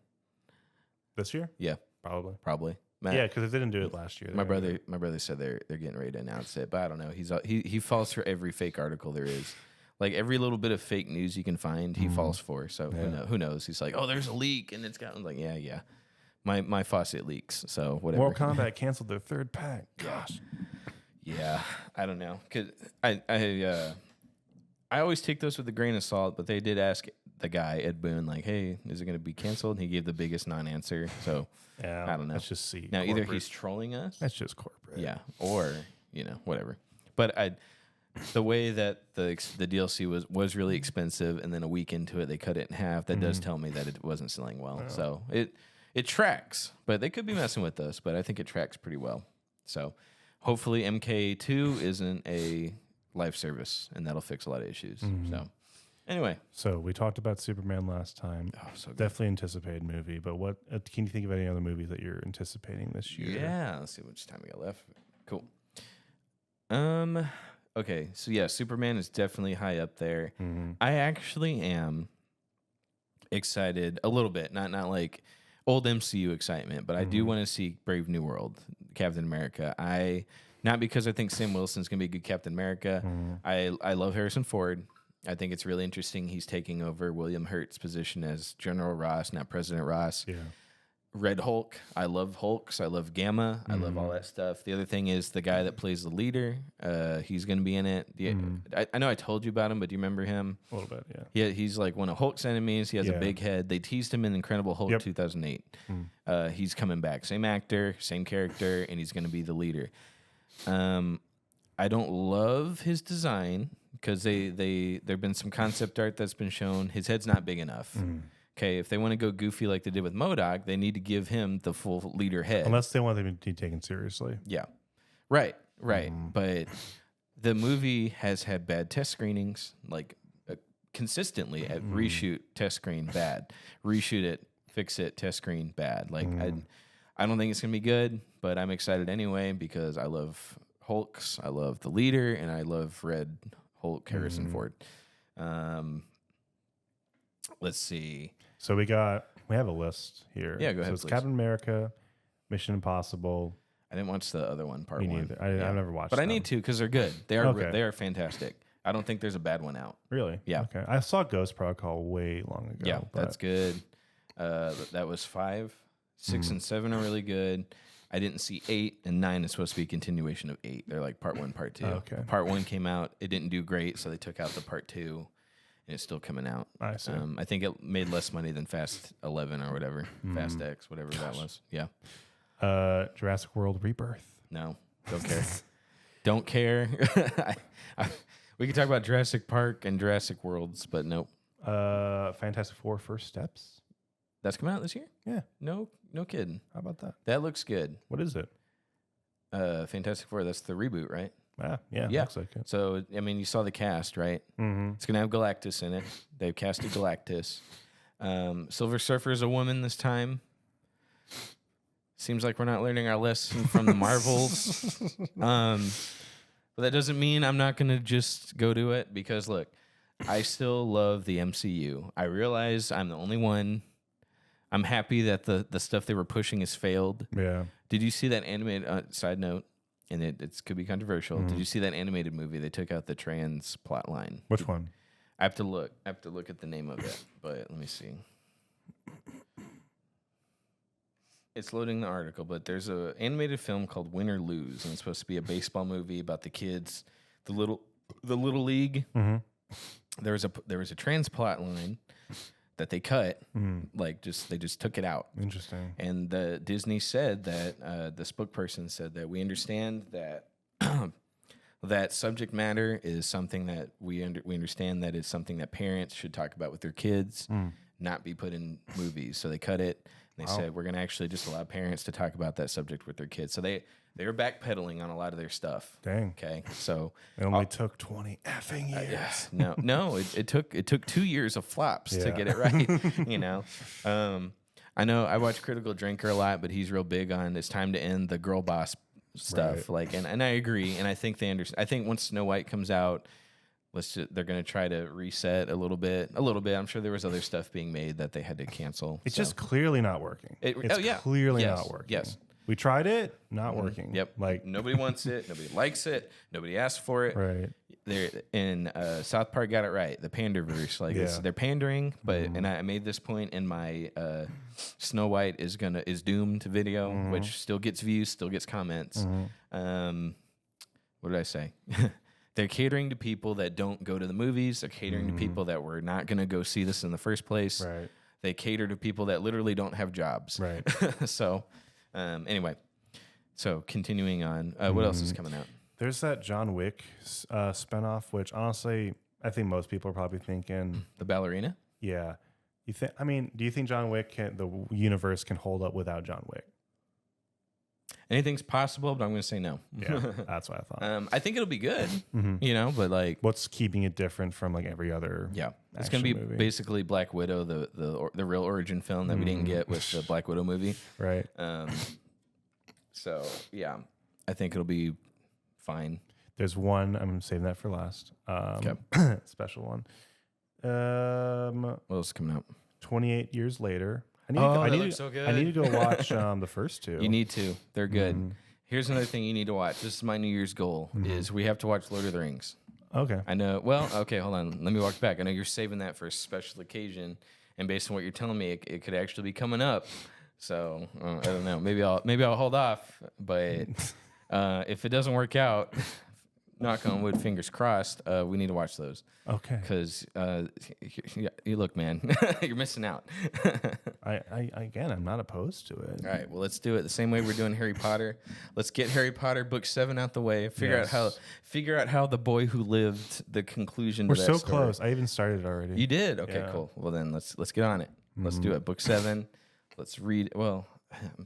This year? Yeah. Probably. Matt, Yeah, because they didn't do it last year. my brother said they're getting ready to announce it, but I don't know. He falls for every fake article there is. Like every little bit of fake news you can find, he falls for. So who knows? He's like, oh, there's a leak, and it's got. I'm like, yeah. My faucet leaks, so whatever. Mortal Kombat canceled their 3rd pack. Gosh. Yeah, I don't know, cause I always take those with a grain of salt, but they did ask the guy Ed Boon, like, hey, is it going to be canceled? And he gave the biggest non-answer. So yeah, I don't know. Let's just see. Now corporate. either he's trolling us. That's just corporate. Yeah, or whatever. But the way that the DLC was really expensive, and then a week into it they cut it in half. That does tell me that it wasn't selling well. Oh. So it tracks, but they could be messing with us. But I think it tracks pretty well. So hopefully MK2 isn't a live service, and that'll fix a lot of issues. So anyway, so we talked about Superman last time. Oh, so good. Definitely anticipated movie. But what can you think of any other movies that you're anticipating this year? Yeah, let's see how much time we got left. Cool. Okay, so yeah, Superman is definitely high up there. I actually am excited a little bit, not like old MCU excitement, but I do want to see Brave New World, Captain America. Not because I think Sam Wilson's gonna be a good Captain America. I love Harrison Ford. I think it's really interesting. He's taking over William Hurt's position as General Ross, not President Ross. Yeah. Red Hulk. I love Hulks. I love Gamma. I love all that stuff. The other thing is the guy that plays the leader. He's going to be in it. I know I told you about him, but do you remember him? A little bit, yeah. He's like one of Hulk's enemies. He has a big head. They teased him in Incredible Hulk 2008. He's coming back. Same actor, same character, and he's going to be the leader. I don't love his design because there've been some concept art that's been shown. His head's not big enough. Okay, if they want to go goofy like they did with MODOK, they need to give him the full leader head. Unless they want him to be taken seriously. Yeah. Right. But the movie has had bad test screenings, like consistently at reshoot, test screen, bad. Reshoot it, fix it, test screen, bad. Like, I don't think it's going to be good, but I'm excited anyway because I love Hulks, I love the leader, and I love Red Hulk, Harrison Ford. Let's see. So we have a list here. Yeah, go ahead, So it's please. Captain America, Mission Impossible. I didn't watch the other one, part Me one. neither. I've never watched But I them. need to because they're good. They are Okay. they are fantastic. I don't think there's a bad one out. Really? Yeah. Okay. I saw Ghost Protocol way long ago. Yeah, but that's good. That was 5. 6 and 7 are really good. I didn't see 8 and 9 is supposed to be a continuation of 8. They're like part 1, part 2. Okay. Part 1 came out. It didn't do great, so they took out the part 2, and it's still coming out. I see. I think it made less money than Fast 11 or whatever. Fast X, whatever that was. Yeah. Jurassic World Rebirth. No, don't care. Don't care. We could talk about Jurassic Park and Jurassic Worlds, but nope. Fantastic Four First Steps. That's coming out this year? Yeah. No kidding. How about that? That looks good. What is it? Fantastic Four, that's the reboot, right? Yeah. Looks like it. So, I mean, you saw the cast, right? Mm-hmm. It's going to have Galactus in it. They've casted Galactus. Silver Surfer is a woman this time. Seems like we're not learning our lesson from the Marvels. But that doesn't mean I'm not going to just go to it because, look, I still love the MCU. I realize I'm the only one. I'm happy that the stuff they were pushing has failed. Yeah. Did you see that animated, side note, and it could be controversial. Did you see that animated movie? They took out the trans plot line. Which one? I have to look at the name of it, but let me see. It's loading the article, but there's a animated film called Win or Lose, and it's supposed to be a baseball movie about the kids, the little league. Mm-hmm. There was a trans plot line that they cut, they just took it out. Interesting. And Disney said that the spokesperson said that we understand that that subject matter is something that we understand that is something that parents should talk about with their kids, not be put in movies. So they cut it. And they said we're going to actually just allow parents to talk about that subject with their kids. So they were backpedaling on a lot of their stuff. Dang. Okay, so It only took 20 effing years. yeah, no, it took 2 years of flops to get it right. You know, I know I watch Critical Drinker a lot, but he's real big on it's time to end the girl boss stuff. Right. Like, and I agree, and I think they understand. I think once Snow White comes out, they're going to try to reset a little bit. I'm sure there was other stuff being made that they had to cancel. It's just clearly not working. It's clearly Yes, not working. yes. We tried it, not working. Yep. Like, nobody wants it. Nobody likes it. Nobody asked for it. right. They're in South Park got it right. The Panderverse, like they're pandering, but and I made this point in my Snow White is doomed video, which still gets views, still gets comments. What did I say? They're catering to people that don't go to the movies. They're catering to people that were not going to go see this in the first place. Right. They cater to people that literally don't have jobs. Right. So, anyway, so continuing on, what else is coming out? There's that John Wick spinoff, which honestly, I think most people are probably thinking, The Ballerina? yeah. Do you think John Wick the universe can hold up without John Wick? Anything's possible, but I'm going to say no. Yeah, that's what I thought. I think it'll be good, Mm-hmm. you know, but like, What's keeping it different from like every other? yeah, it's going to be movie? basically Black Widow, the real origin film that we didn't get with the Black Widow movie. Right. So yeah, I think it'll be fine. There's one. I'm saving that for last. Special one. What else is coming out? 28 years later. That looks so good. I need to go watch the first two. You need to. They're good. Here's another thing you need to watch. This is my New Year's goal: is we have to watch Lord of the Rings. Okay. I know. Well, okay, hold on. Let me walk back. I know you're saving that for a special occasion, and based on what you're telling me, it could actually be coming up. So I don't know. Maybe I'll hold off. But if it doesn't work out, knock on wood, fingers crossed. We need to watch those. Okay. Because you look, man, you're missing out. Again, I'm not opposed to it. All right, well, let's do it the same way we're doing Harry Potter. Let's get Harry Potter book 7 out the way. Figure out how the boy who lived, the conclusion. We're to that so story. close. I even started already. You did? Okay, Yeah. cool. Well, then let's get on it. Let's do it. Book 7. Let's read. Well,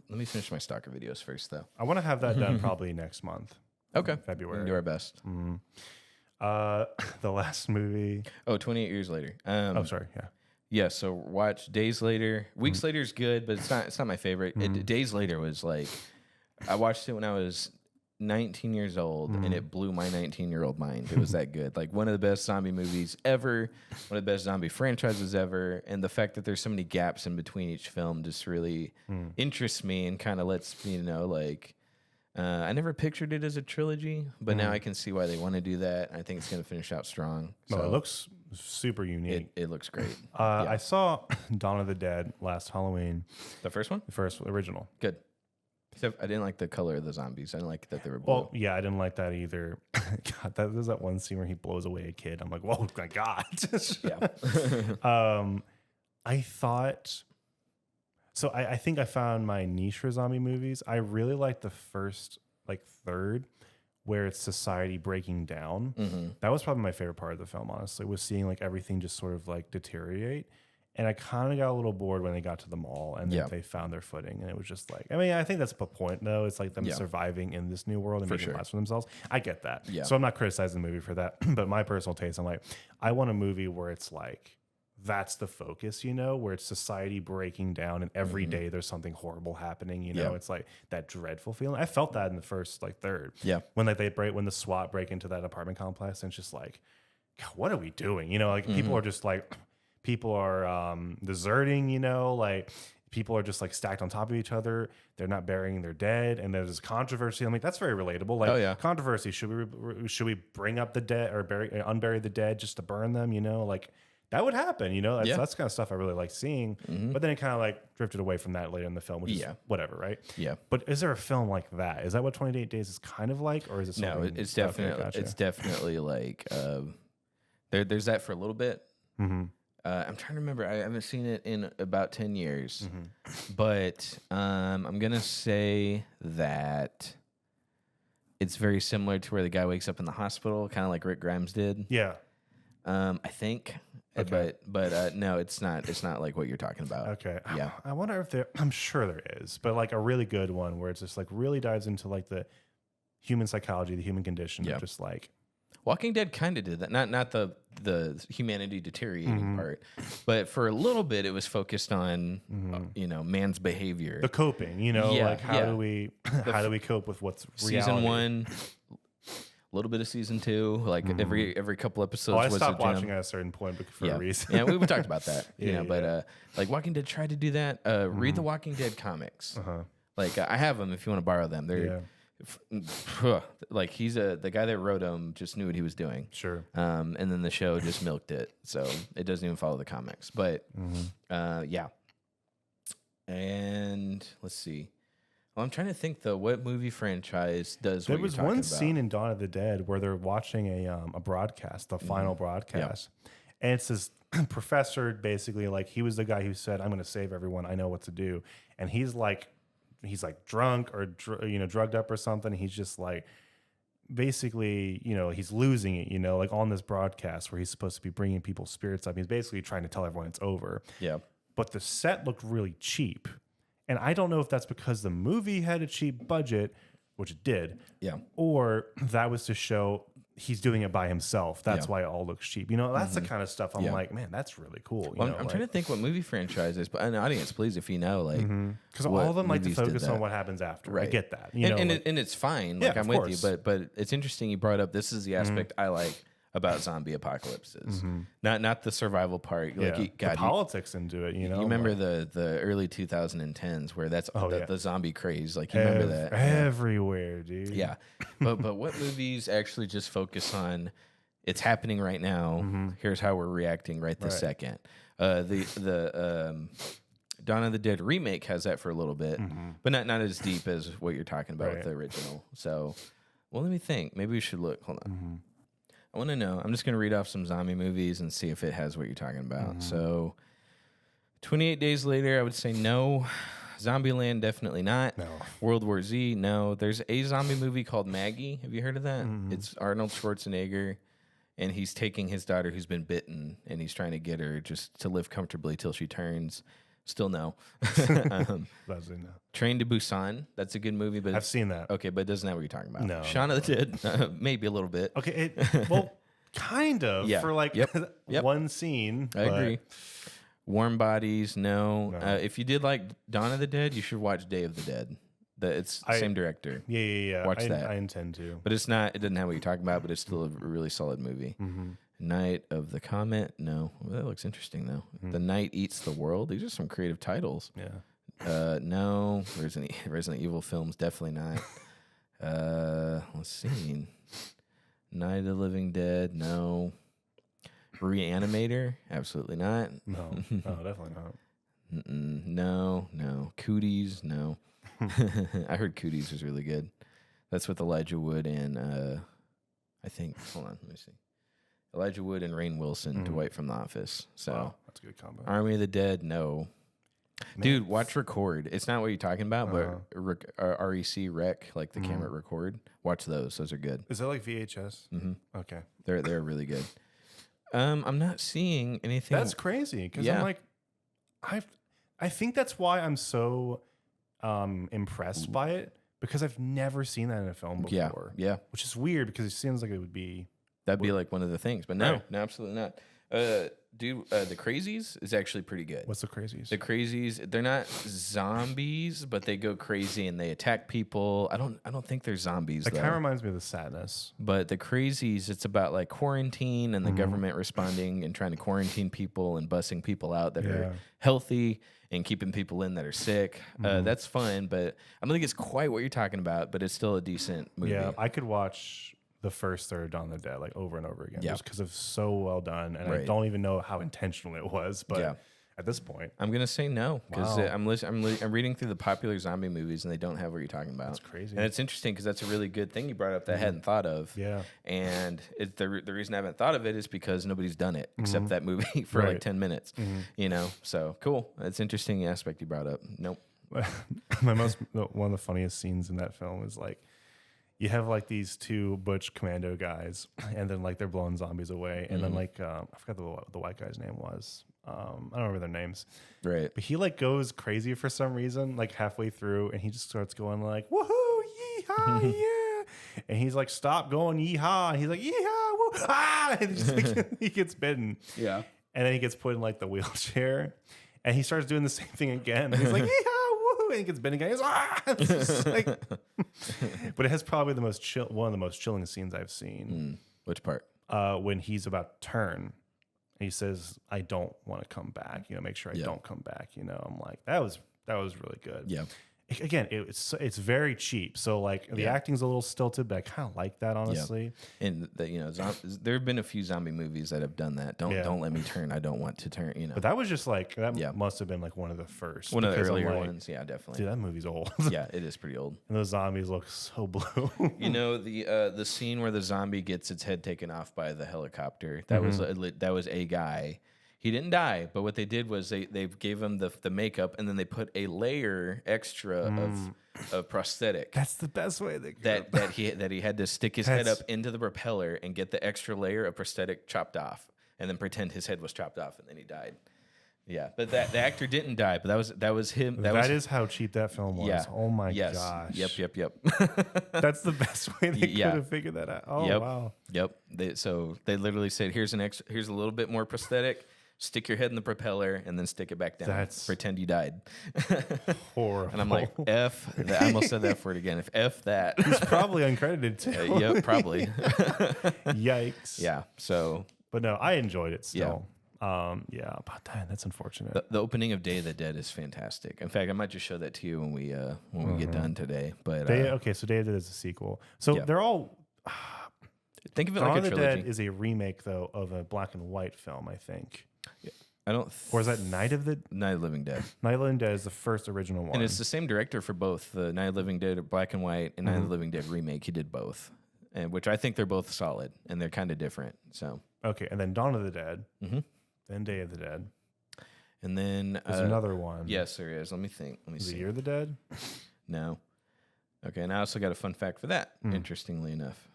let me finish my stalker videos first, though. I want to have that done probably next month. Okay, February. We can do our best. The last movie. Oh, 28 years later. Oh, sorry. Yeah. Yeah, so watch Days Later. Weeks Later is good, but it's not my favorite. Days Later was like, I watched it when I was 19 years old, and it blew my 19-year-old mind. It was that good. Like one of the best zombie movies ever, one of the best zombie franchises ever, and the fact that there's so many gaps in between each film just really interests me and kind of lets me know, like, I never pictured it as a trilogy, but now I can see why they want to do that. I think it's going to finish out strong. No, So it looks super unique. it looks great. I saw Dawn of the Dead last Halloween, The first one? the first original. Good. Except I didn't like the color of the zombies. I didn't like that they were blue. Well, yeah, I didn't like that either. God, there's that one scene where he blows away a kid. I'm like, whoa, my God. Yeah. I thought so. I think I found my niche for zombie movies. I really like the first like third, where it's society breaking down. That was probably my favorite part of the film. Honestly, was seeing like everything just sort of like deteriorate. And I kind of got a little bored when they got to the mall and then they found their footing. And it was just like, I mean, I think that's the point, though. It's like them surviving in this new world and making lives for themselves. I get that. Yeah. So I'm not criticizing the movie for that. But my personal taste, I'm like, I want a movie where it's like, that's the focus, you know, where it's society breaking down and every day there's something horrible happening, you know, it's like that dreadful feeling. I felt that in the first like third. Yeah. When like when the SWAT break into that apartment complex and it's just like, God, what are we doing? You know, like people are just like, people are deserting, you know, like people are just like stacked on top of each other. They're not burying their dead. And there's this controversy. I'm like, that's very relatable. Like controversy. Should we bring up the dead or unbury the dead just to burn them? You know, like that would happen, you know, that's kind of stuff I really like seeing, but then it kind of like drifted away from that later in the film, which is whatever. Right. Yeah. But is there a film like that? Is that what 28 Days is kind of like, or is it something? No, it's definitely, it's definitely like, there's that for a little bit. I'm trying to remember. I haven't seen it in about 10 years, but I'm going to say that it's very similar to where the guy wakes up in the hospital, kind of like Rick Grimes did. Yeah. I think, but no, it's not. It's not like what you're talking about. Okay. Yeah. I wonder if I'm sure there is, but like a really good one where it's just like really dives into like the human psychology, the human condition, of just like Walking Dead kind of did that. Not the humanity deteriorating part, but for a little bit it was focused on you know, man's behavior, the coping. You know, like how do we cope with what's season reality? 1. A little bit of season 2, like every couple episodes. Oh, I was stopped a gem. watching at a certain point for a reason. Yeah, we talked about that. You know, but like Walking Dead tried to do that. Read the Walking Dead comics. Like I have them if you want to borrow them. They're like the guy that wrote them just knew what he was doing. Sure. And then the show just milked it, so it doesn't even follow the comics. But yeah. And let's see. Well, I'm trying to think though. What movie franchise does? There what was you're one talking scene about? in Dawn of the Dead where they're watching a broadcast, the final broadcast, and it's this professor basically like he was the guy who said, "I'm going to save everyone. I know what to do," and he's like drunk or drugged up or something. He's just like basically, you know, he's losing it, you know, like on this broadcast where he's supposed to be bringing people's spirits up. He's basically trying to tell everyone it's over. Yeah. But the set looked really cheap. And I don't know if that's because the movie had a cheap budget, which it did. Yeah. Or that was to show he's doing it by himself. That's why it all looks cheap. You know, that's the kind of stuff I'm like, man, that's really cool. Well, I'm trying to think what movie franchises, but an audience, please, if you know, like, because all of them like to focus on what happens after. Right. I get that, you know, and it's fine. Like, Yeah, I'm of with you, but it's interesting you brought up. This is the aspect I like about zombie apocalypses, not the survival part. Like, the politics into it. You know, you remember the early 2010s where that's the zombie craze. Like, you remember that everywhere, dude. Yeah, but what movies actually just focus on it's happening right now. Here's how we're reacting right this second. The Dawn of the Dead remake has that for a little bit, but not as deep as what you're talking about with the original. So, well, let me think. Maybe we should look. Hold on. I want to know. I'm just going to read off some zombie movies and see if it has what you're talking about. So, 28 Days Later, I would say no. Zombieland, definitely not. No. World War Z, no. There's a zombie movie called Maggie. Have you heard of that? It's Arnold Schwarzenegger, and he's taking his daughter who's been bitten, and he's trying to get her just to live comfortably till she turns. Still no. That's it, no. Train to Busan, that's a good movie, but I've seen that. okay, but it doesn't have what you're talking about. No. Shaun of the Dead, maybe a little bit. Okay, well, kind of Yeah. for like Yep. one scene. I agree. Warm Bodies, no. No. If you did like Dawn of the Dead, you should watch Day of the Dead. It's the same director, Yeah. Watch that. I intend to. but it's not. It doesn't have what you're talking about, but it's still a really solid movie. Night of the Comet, no. Well, that looks interesting though. The Night Eats the World. These are some creative titles. Yeah. No. Resident Evil films, definitely not. Let's see. Night of the Living Dead, no. Reanimator, absolutely not. No, definitely not. No. Cooties, no. I heard Cooties was really good. That's with Elijah Wood and I think. Hold on, let me see. Elijah Wood and Rainn Wilson, Dwight from The Office. So Wow, that's a good combo. Army of the Dead, no. Dude, watch Record. It's not what you're talking about, but REC Rec, like the camera Record. Watch those. Those are good. Is that like VHS? Okay. They're really good. I'm not seeing anything. That's crazy because Yeah. I'm like, I think that's why I'm so impressed by it because I've never seen that in a film before. Yeah. Which is weird because it seems like it would be. That'd be like one of the things, but no, Right. no, absolutely not. Dude, the Crazies is actually pretty good. What's the craziest? The Crazies, they're not zombies, but they go crazy and they attack people. I don't think they're zombies That though. kind of reminds me of The Sadness. But the Crazies, it's about like quarantine and the government responding and trying to quarantine people and bussing people out that are healthy and keeping people in that are sick. That's fun, but I don't think it's quite what you're talking about, but it's still a decent movie. Yeah, I could watch the first third Dawn of the Dead like over and over again just because it's so well done. And I Right. don't even know how intentional it was, but at this point, I'm gonna say no because Wow. I'm reading through the popular zombie movies and they don't have what you're talking about. That's crazy. and it's interesting because that's a really good thing you brought up that I hadn't thought of. Yeah. and the reason I haven't thought of it is because nobody's done it except that movie for like Right. 10 minutes. You know, so cool. That's interesting aspect you brought up. Nope. one of the funniest scenes in that film is like you have like these two butch commando guys and then like they're blowing zombies away and then like I forgot what the white guy's name was. I don't remember their names, Right. but he like goes crazy for some reason like halfway through and he just starts going like woohoo yeehaw yeah, and he's like stop going yeehaw and he's like yeehaw woo ah and just, like, he gets bitten Yeah. and then he gets put in like the wheelchair and he starts doing the same thing again and he's like yeehaw woo and he gets bitten again. He's ah it's just like but it has probably the most one of the most chilling scenes I've seen. Which part? When he's about to turn, he says, "I don't want to come back. You know, make sure I don't come back." You know, I'm like, that was really good. Yeah. Again, it's very cheap. So like the acting's a little stilted, but I kind of like that honestly. And that, you know, there have been a few zombie movies that have done that. Don't let me turn. I don't want to turn. You know, But that was just like that must have been like one of the first. one of the because I'm earlier like, ones. Yeah, definitely. Dude, that movie's old. Yeah, it is pretty old. And those zombies look so blue. You know the scene where the zombie gets its head taken off by the helicopter. That was a guy. He didn't die, but what they did was they gave him the makeup and then they put a layer extra of prosthetic. That's the best way that he had to stick his head up into the propeller and get the extra layer of prosthetic chopped off and then pretend his head was chopped off and then he died. Yeah, but the actor didn't die, but that was him. That is how cheap that film was. Yeah. Oh my Yes. gosh. Yep. That's the best way they Yeah. could have figured that out. Oh Yep. wow. Yep. They literally said, here's a little bit more prosthetic. Stick your head in the propeller and then stick it back down. Pretend you died. Horrible. And I'm like, F that. I almost said that word again. F that. It's probably uncredited too. Yep, probably. Yikes. Yeah. So But no, I enjoyed it still. Yeah, but damn, that's unfortunate. the opening of Day of the Dead is fantastic. In fact, I might just show that to you when we get done today. But Okay, so Day of the Dead is a sequel. So they're all Think of it Dawn like of a the trilogy. Dead is a remake though of a black and white film, I think. I don't. Or is that Night of the Night of the Living Dead? Night of the Living Dead is the first original one. And it's the same director for both the Night of the Living Dead black and white and Night of the Living Dead remake. He did both, and which I think they're both solid and they're kind of different. So okay, and then Dawn of the Dead, Mhm. then Day of the Dead. and then There's another one. yes, there is. Let me think. Let me Is it see. Year of the Dead? No. Okay, and I also got a fun fact for that. Interestingly enough.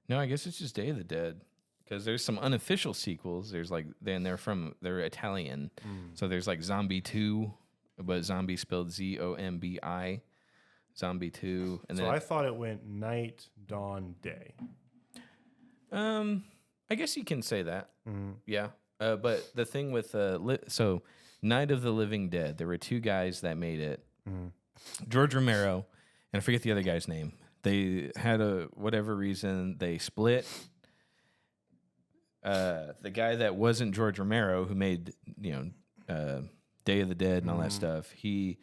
No, I guess it's just Day of the Dead because there's some unofficial sequels. There's like they're Italian, so there's like Zombie 2, but Zombie spelled Zombi, Zombie 2, and So then I thought it went night, dawn, day. I guess you can say that. Mm. Yeah. But the thing with so Night of the Living Dead, there were two guys that made it. George Romero, and I forget the other guy's name. They had whatever reason they split. The guy that wasn't George Romero, who made Day of the Dead and all that stuff, he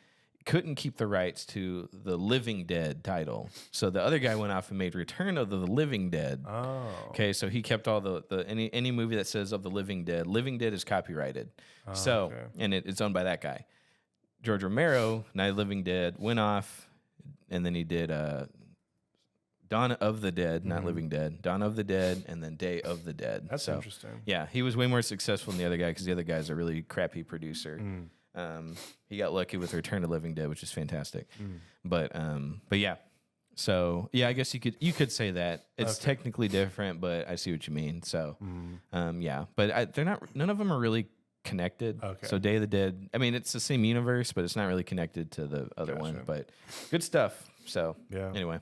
couldn't keep the rights to the Living Dead title. So the other guy went off and made Return of the Living Dead. Oh. Okay, so he kept all the any movie that says of the Living Dead. Living Dead is copyrighted. Okay. And it's owned by that guy. George Romero, Night of the Living Dead, went off, and then he did Dawn of the Dead, not Living Dead, Dawn of the Dead, and then Day of the Dead. That's interesting. Yeah, he was way more successful than the other guy because the other guy's a really crappy producer. He got lucky with Return of the Living Dead, which is fantastic. But yeah. So yeah, I guess you could say that it's technically different, but I see what you mean. So yeah, but they're not. None of them are really connected. Okay. So Day of the Dead. I mean, it's the same universe, but it's not really connected to the other one. But good stuff. So Yeah. anyway,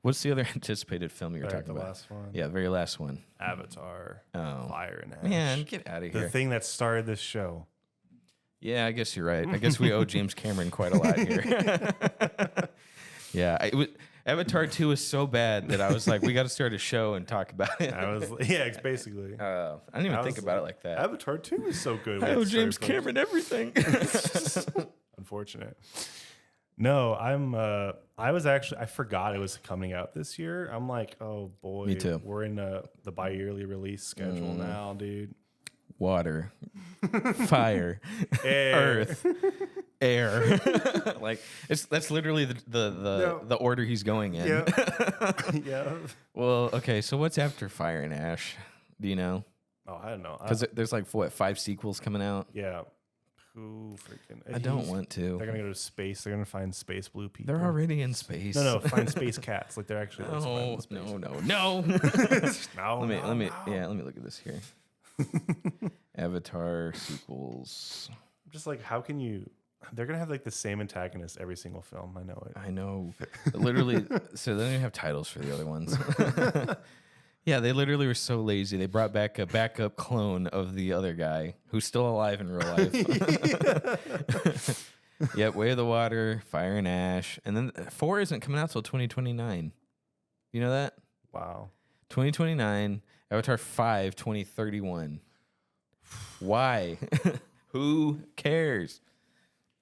what's the other anticipated film you were talking The about? last one. Yeah, the very last one. Avatar. Oh Fire and Ash. man, get out of The here. thing that started this show. Yeah, I guess you're right. I guess we owe James Cameron quite a lot here. Yeah, Avatar 2 is so bad that I was like, we got to start a show and talk about it. It's basically. I didn't even think about it like that. Avatar 2 is so good. I owe James Cameron everything. Unfortunate. No, I forgot it was coming out this year. I'm like, oh boy. Me too. We're in the bi-yearly release schedule now, dude. Water, fire, earth, air. Like that's literally the order he's going in. Yeah. Well, okay. So what's after Fire and Ash? Do you know? Oh, I don't know. Because there's like 5 sequels coming out. Yeah. Who freaking? I don't want to. They're gonna go to space. They're gonna find space blue people. They're already in space. No, find space cats. Like they're actually. No. No. Let me look at this here. Avatar sequels. Just like, how can you? They're gonna have like the same antagonist every single film. I know it. I know. Literally, so they don't even have titles for the other ones. Yeah, they literally were so lazy. They brought back a backup clone of the other guy who's still alive in real life. Yep, Way of the Water, Fire and Ash. And then 4 isn't coming out till 2029. You know that? Wow. 2029, Avatar 5, 2031. Why? Who cares?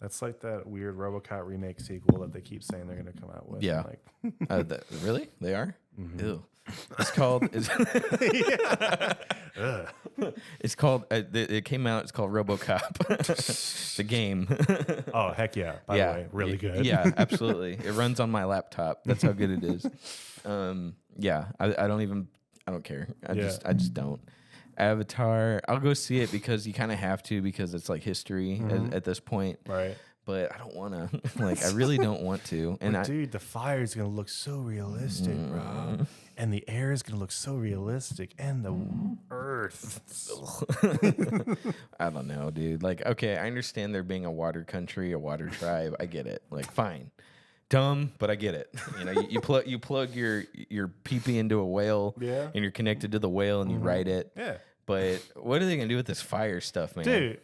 That's like that weird RoboCop remake sequel that they keep saying they're gonna come out with. Yeah. Like, Really? They are? Ew. It's called. It's called. It came out. It's called RoboCop, the game. oh heck yeah! By the way, really good. Yeah, absolutely. It runs on my laptop. That's how good it is. Yeah, I don't care. I just don't. Avatar. I'll go see it because you kind of have to because it's like history at this point. Right. But I don't want to. Like, I really don't want to. And dude, the fire is gonna look so realistic, bro. And the air is gonna look so realistic, and the earth. I don't know, dude. Like, okay, I understand there being a water country, a water tribe. I get it. Like, fine. Dumb, but I get it. You know, you plug your pee-pee into a whale, Yeah. and you're connected to the whale, and you ride it. Yeah. But what are they gonna do with this fire stuff, man? Dude.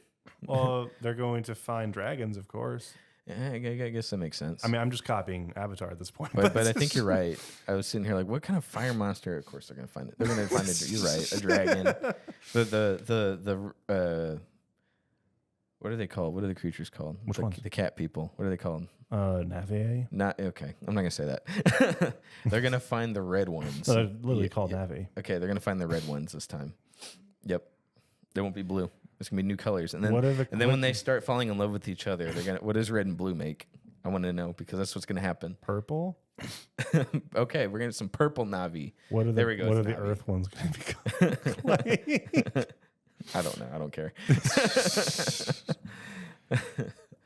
Well, they're going to find dragons, of course. Yeah, I guess that makes sense. I mean, I'm just copying Avatar at this point. But I think you're right. I was sitting here like, what kind of fire monster? Of course, they're gonna find it. They're gonna find it. You're right, a dragon. What are they called? What are the creatures called? Which the, ones? The cat people. What are they called? Navi. Not okay. I'm not gonna say that. They're gonna find the red ones. No, they're literally called Navi. Okay, they're gonna find the red ones this time. Yep, they won't be blue. It's gonna be new colors. And then when they start falling in love with each other, they're gonna. What does red and blue make? I want to know because that's what's gonna happen. Purple. Okay, we're gonna get some purple Navi. What are the There we go, What are it's the Navi. Earth ones going to be called? I don't know. I don't care.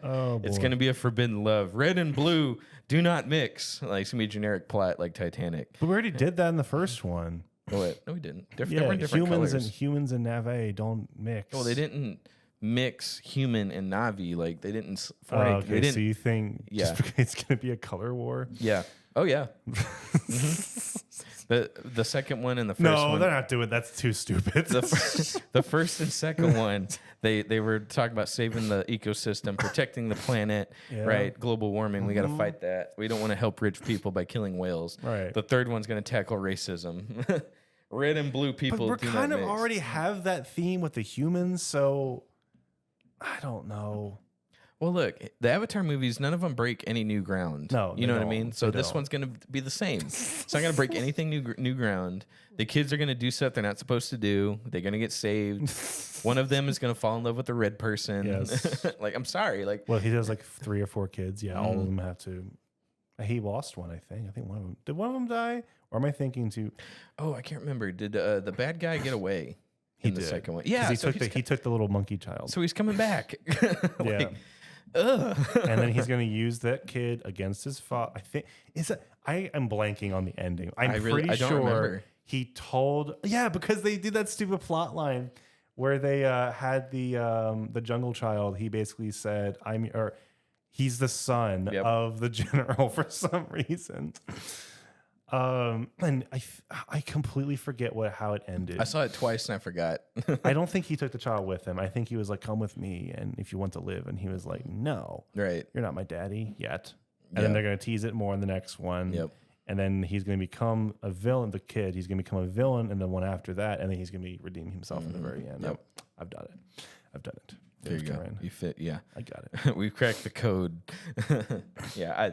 Oh, boy. It's gonna be a forbidden love. Red and blue do not mix. Like it's gonna be a generic plot like Titanic. But we already did that in the first one. Oh wait, no, we didn't. There Yeah, were different colors. humans and Navi don't mix. Well, they didn't mix human and Navi. Like they didn't. Oh, okay, they didn't. so you think Yeah. just because it's going to be a color war? Yeah. Oh yeah. The second one and the first No, one. they're not doing. That's too stupid. The first and second one, they were talking about saving the ecosystem, protecting the planet, Yeah. right? Global warming. We got to fight that. We don't want to help rich people by killing whales. Right. The third one's going to tackle racism. Red and blue people. But we're do kind not of mix. already have that theme with the humans, so I don't know. Well, look, the Avatar movies, none of them break any new ground. No, you know they what I mean? don't. So They this don't. one's going to be the same. It's not going to break anything new ground. The kids are going to do stuff they're not supposed to do. They're going to get saved. One of them is going to fall in love with the red person. Yes. Like, I'm sorry. Like, Well, he has like 3 or 4 kids. Yeah, all Mm-hmm. of them have to. He lost one, I think. I think one of them. Did one of them die? Or am I thinking to? oh, I can't remember. Did the bad guy get away He in the did. second one? 'Cause Yeah, he so took he took the little monkey child. so he's coming back. Yeah. Ugh. And then he's going to use that kid against his father. I think I am blanking on the ending. I'm I pretty don't sure remember. he told. Yeah, because they did that stupid plot line where they had the jungle child. He basically said, he's the son Yep. of the general for some reason. And I completely forget how it ended. I saw it twice and I forgot. I don't think he took the child with him. I think he was like, "Come with me, and if you want to live," and he was like, "No, Right. you're not my daddy yet." And Yep. then they're going to tease it more in the next one. Yep. And then he's going to become a villain. The kid, he's going to become a villain, and the one after that, and then he's going to be redeeming himself in the very end. Yep. I've done it. I've done it. There you James go. Cameron. You fit. Yeah. I got it. We've cracked the code. Yeah,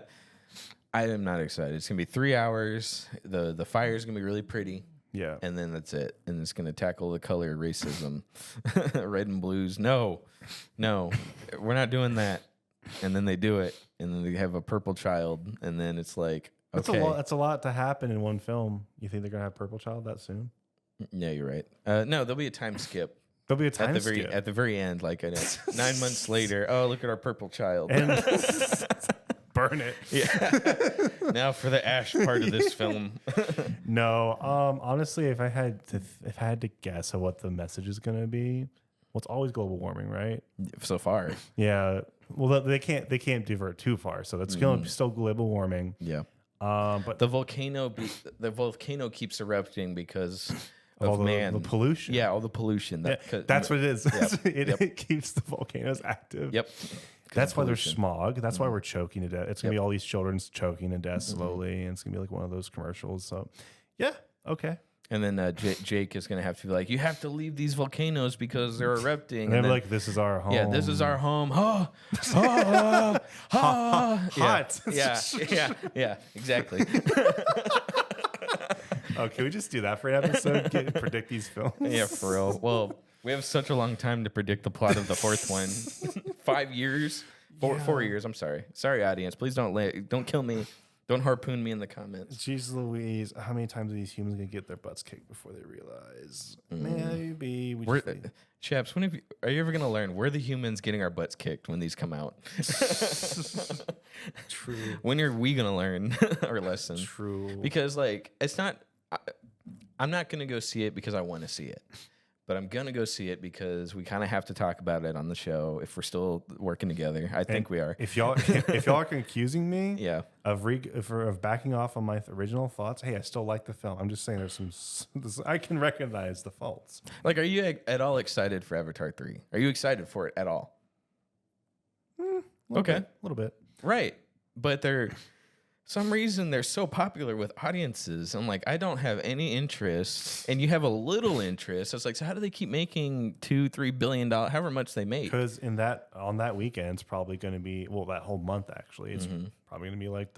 I am not excited. It's gonna be 3 hours. The fire is gonna be really pretty, Yeah. and then that's it. And it's gonna tackle the color racism, red and blues. No, we're not doing that. And then they do it, and then they have a purple child, and then it's like, That's okay, a lot. That's a lot to happen in one film. You think they're going to have Purple Child that soon? yeah, you're right. No, there'll be a time skip There'll be a time at skip. the very end, like 9 months later. Oh, look at our purple child. And burn it. Yeah. Now for the ash part of this film. No, honestly, if I had to guess at what the message is going to be, well, it's always global warming, right? So far, Yeah. Well, they can't divert too far, so that's going to be still global warming. yeah. But The volcano keeps erupting because all of the, man. the pollution. Yeah, all the pollution. Yeah, that's what it is. Yep, It keeps the volcanoes active. Yep. That's why there's pollution. smog. That's why we're choking to death. It's gonna Yep. be all these children's choking to death slowly, and it's gonna be like one of those commercials. So, yeah, okay. And then Jake is gonna have to be like, you have to leave these volcanoes because they're erupting. And they're then, like, "This is our home." yeah, this is our home. Oh, hot. Yeah, exactly. Oh, can we just do that for an episode? Predict these films. Yeah, for real. Well, we have such a long time to predict the plot of the fourth one. 5 years, 4 years. I'm sorry. Sorry, audience. Please don't kill me. Don't harpoon me in the comments. Jeez Louise, how many times are these humans gonna get their butts kicked before they realize? Maybe we just need- Chaps, are you ever gonna learn we're the humans getting our butts kicked when these come out? True. When are we gonna learn our lesson? True. Because like it's not. I'm not gonna go see it because I want to see it, but I'm gonna go see it because we kind of have to talk about it on the show if we're still working together. I think we are. If y'all are accusing me, Yeah. of backing off on my original thoughts, hey, I still like the film. I'm just saying there's I can recognize the faults. Like, are you at all excited for Avatar 3? Are you excited for it at all? Okay. A little bit. Right. But they're some reason they're so popular with audiences. I'm like, I don't have any interest, and you have a little interest. It's like, so how do they keep making $2-3 billion, however much they make? Because on that weekend, it's probably going to be, well, that whole month actually, it's probably going to be like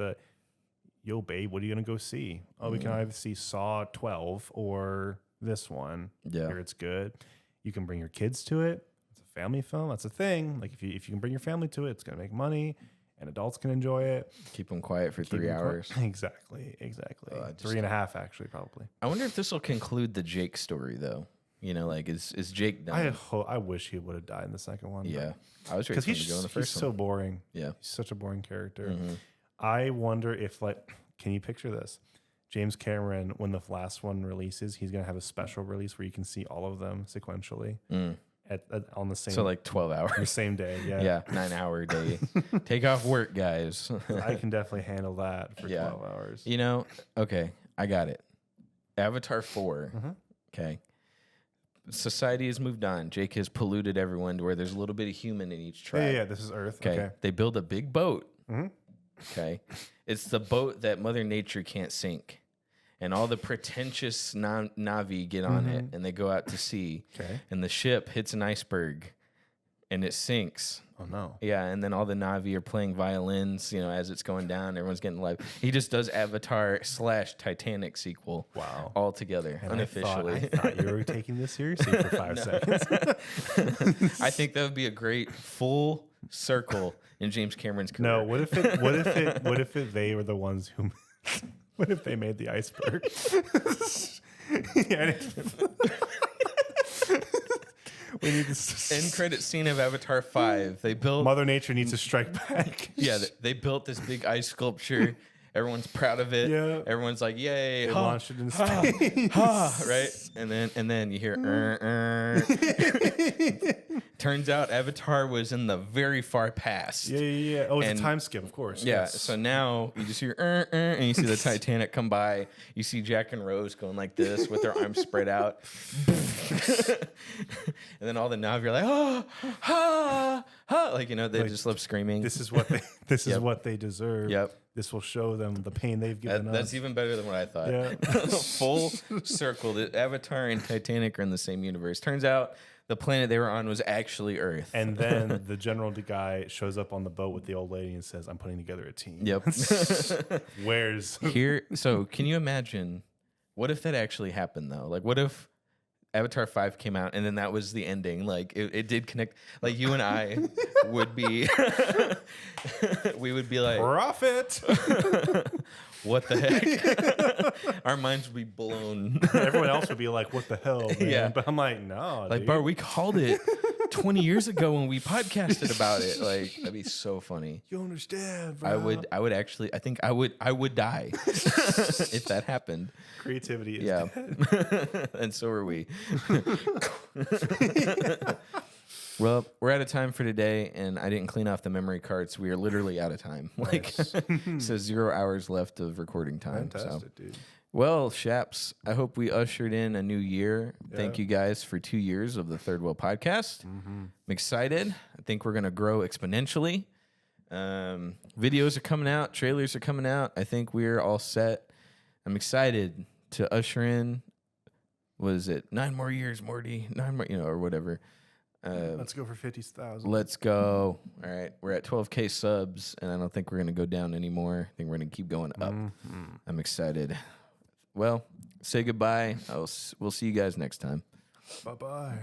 yo, babe, what are you going to go see? Oh, we can either see Saw 12 or this one. Yeah. Here it's good. You can bring your kids to it. It's a family film. That's a thing. Like if you can bring your family to it, it's going to make money. And adults can enjoy it. Keep them quiet for 3 hours. Exactly. 3.5 actually, probably. I wonder if this will conclude the Jake story, though. You know, like is Jake done? I wish he would have died in the second one. Yeah, I was ready for him to go in the first he's so boring. Yeah, he's such a boring character. I wonder if can you picture this? James Cameron, when the last one releases, he's gonna have a special release where you can see all of them sequentially. On the same, so like 12 hours, the same day. Yeah, yeah, 9-hour day. Take off work, guys. I can definitely handle that for 12 hours. You know, okay, I got it. Avatar 4. Okay, society has moved on. Jake has polluted everyone to where there's a little bit of human in each tribe. Yeah. This is Earth. Okay, they build a big boat. Okay, it's the boat that Mother Nature can't sink. And all the pretentious Na'vi get on it, and they go out to sea. Okay. And the ship hits an iceberg, and it sinks. Oh no! Yeah, and then all the Na'vi are playing violins, as it's going down. Everyone's getting live. He just does Avatar / Titanic sequel. Wow! All together, and unofficially. I thought you were taking this seriously for 5 seconds. I think that would be a great full circle in James Cameron's career. No, what if they were the ones who? What if they made the iceberg? We need this end credit scene of Avatar 5. They built Mother Nature needs to strike back. Yeah, they built this big ice sculpture. Everyone's proud of it. Yeah. Everyone's like, "Yay!" They launched it in space. Right? And then you hear. Turns out Avatar was in the very far past. Yeah. Oh, it's a time skip, of course. Yeah. Yes. So now you just hear and you see the Titanic come by. You see Jack and Rose going like this with their arms spread out. And then all the Na'vi are like, they just love screaming. This is what they is what they deserve. Yep. This will show them the pain they've given us. That's even better than what I thought. Yeah. Full circle. The Avatar and Titanic are in the same universe. Turns out the planet they were on was actually Earth. And then the general guy shows up on the boat with the old lady and says, "I'm putting together a team." Yep. Where's here? So can you imagine? What if that actually happened though? Like, what if Avatar 5 came out and then that was the ending? Like it did connect. Like you and I would be, we would be like, profit? What the heck? Our minds would be blown. Everyone else would be like, "What the hell?" Man? Yeah. But I'm like, no, like, dude. bro, we called it 20 years ago when we podcasted about it. Like, that'd be so funny. You understand, bro? I would actually, I think I would die if that happened. Creativity is dead. And so are we. Well, we're out of time for today, and I didn't clean off the memory cards. We are literally out of time. Like, so 0 hours left of recording time. Fantastic, dude. Well, Shaps, I hope we ushered in a new year. Yeah. Thank you guys for 2 years of the Third Wheel Podcast. I'm excited. I think we're going to grow exponentially. Videos are coming out. Trailers are coming out. I think we're all set. I'm excited to usher in, what is it, 9 more years, Morty? 9 more, or whatever. Let's go for 50,000. Let's go. All right. We're at 12K subs, and I don't think we're going to go down anymore. I think we're going to keep going up. I'm excited. Well, say goodbye. We'll see you guys next time. Bye-bye.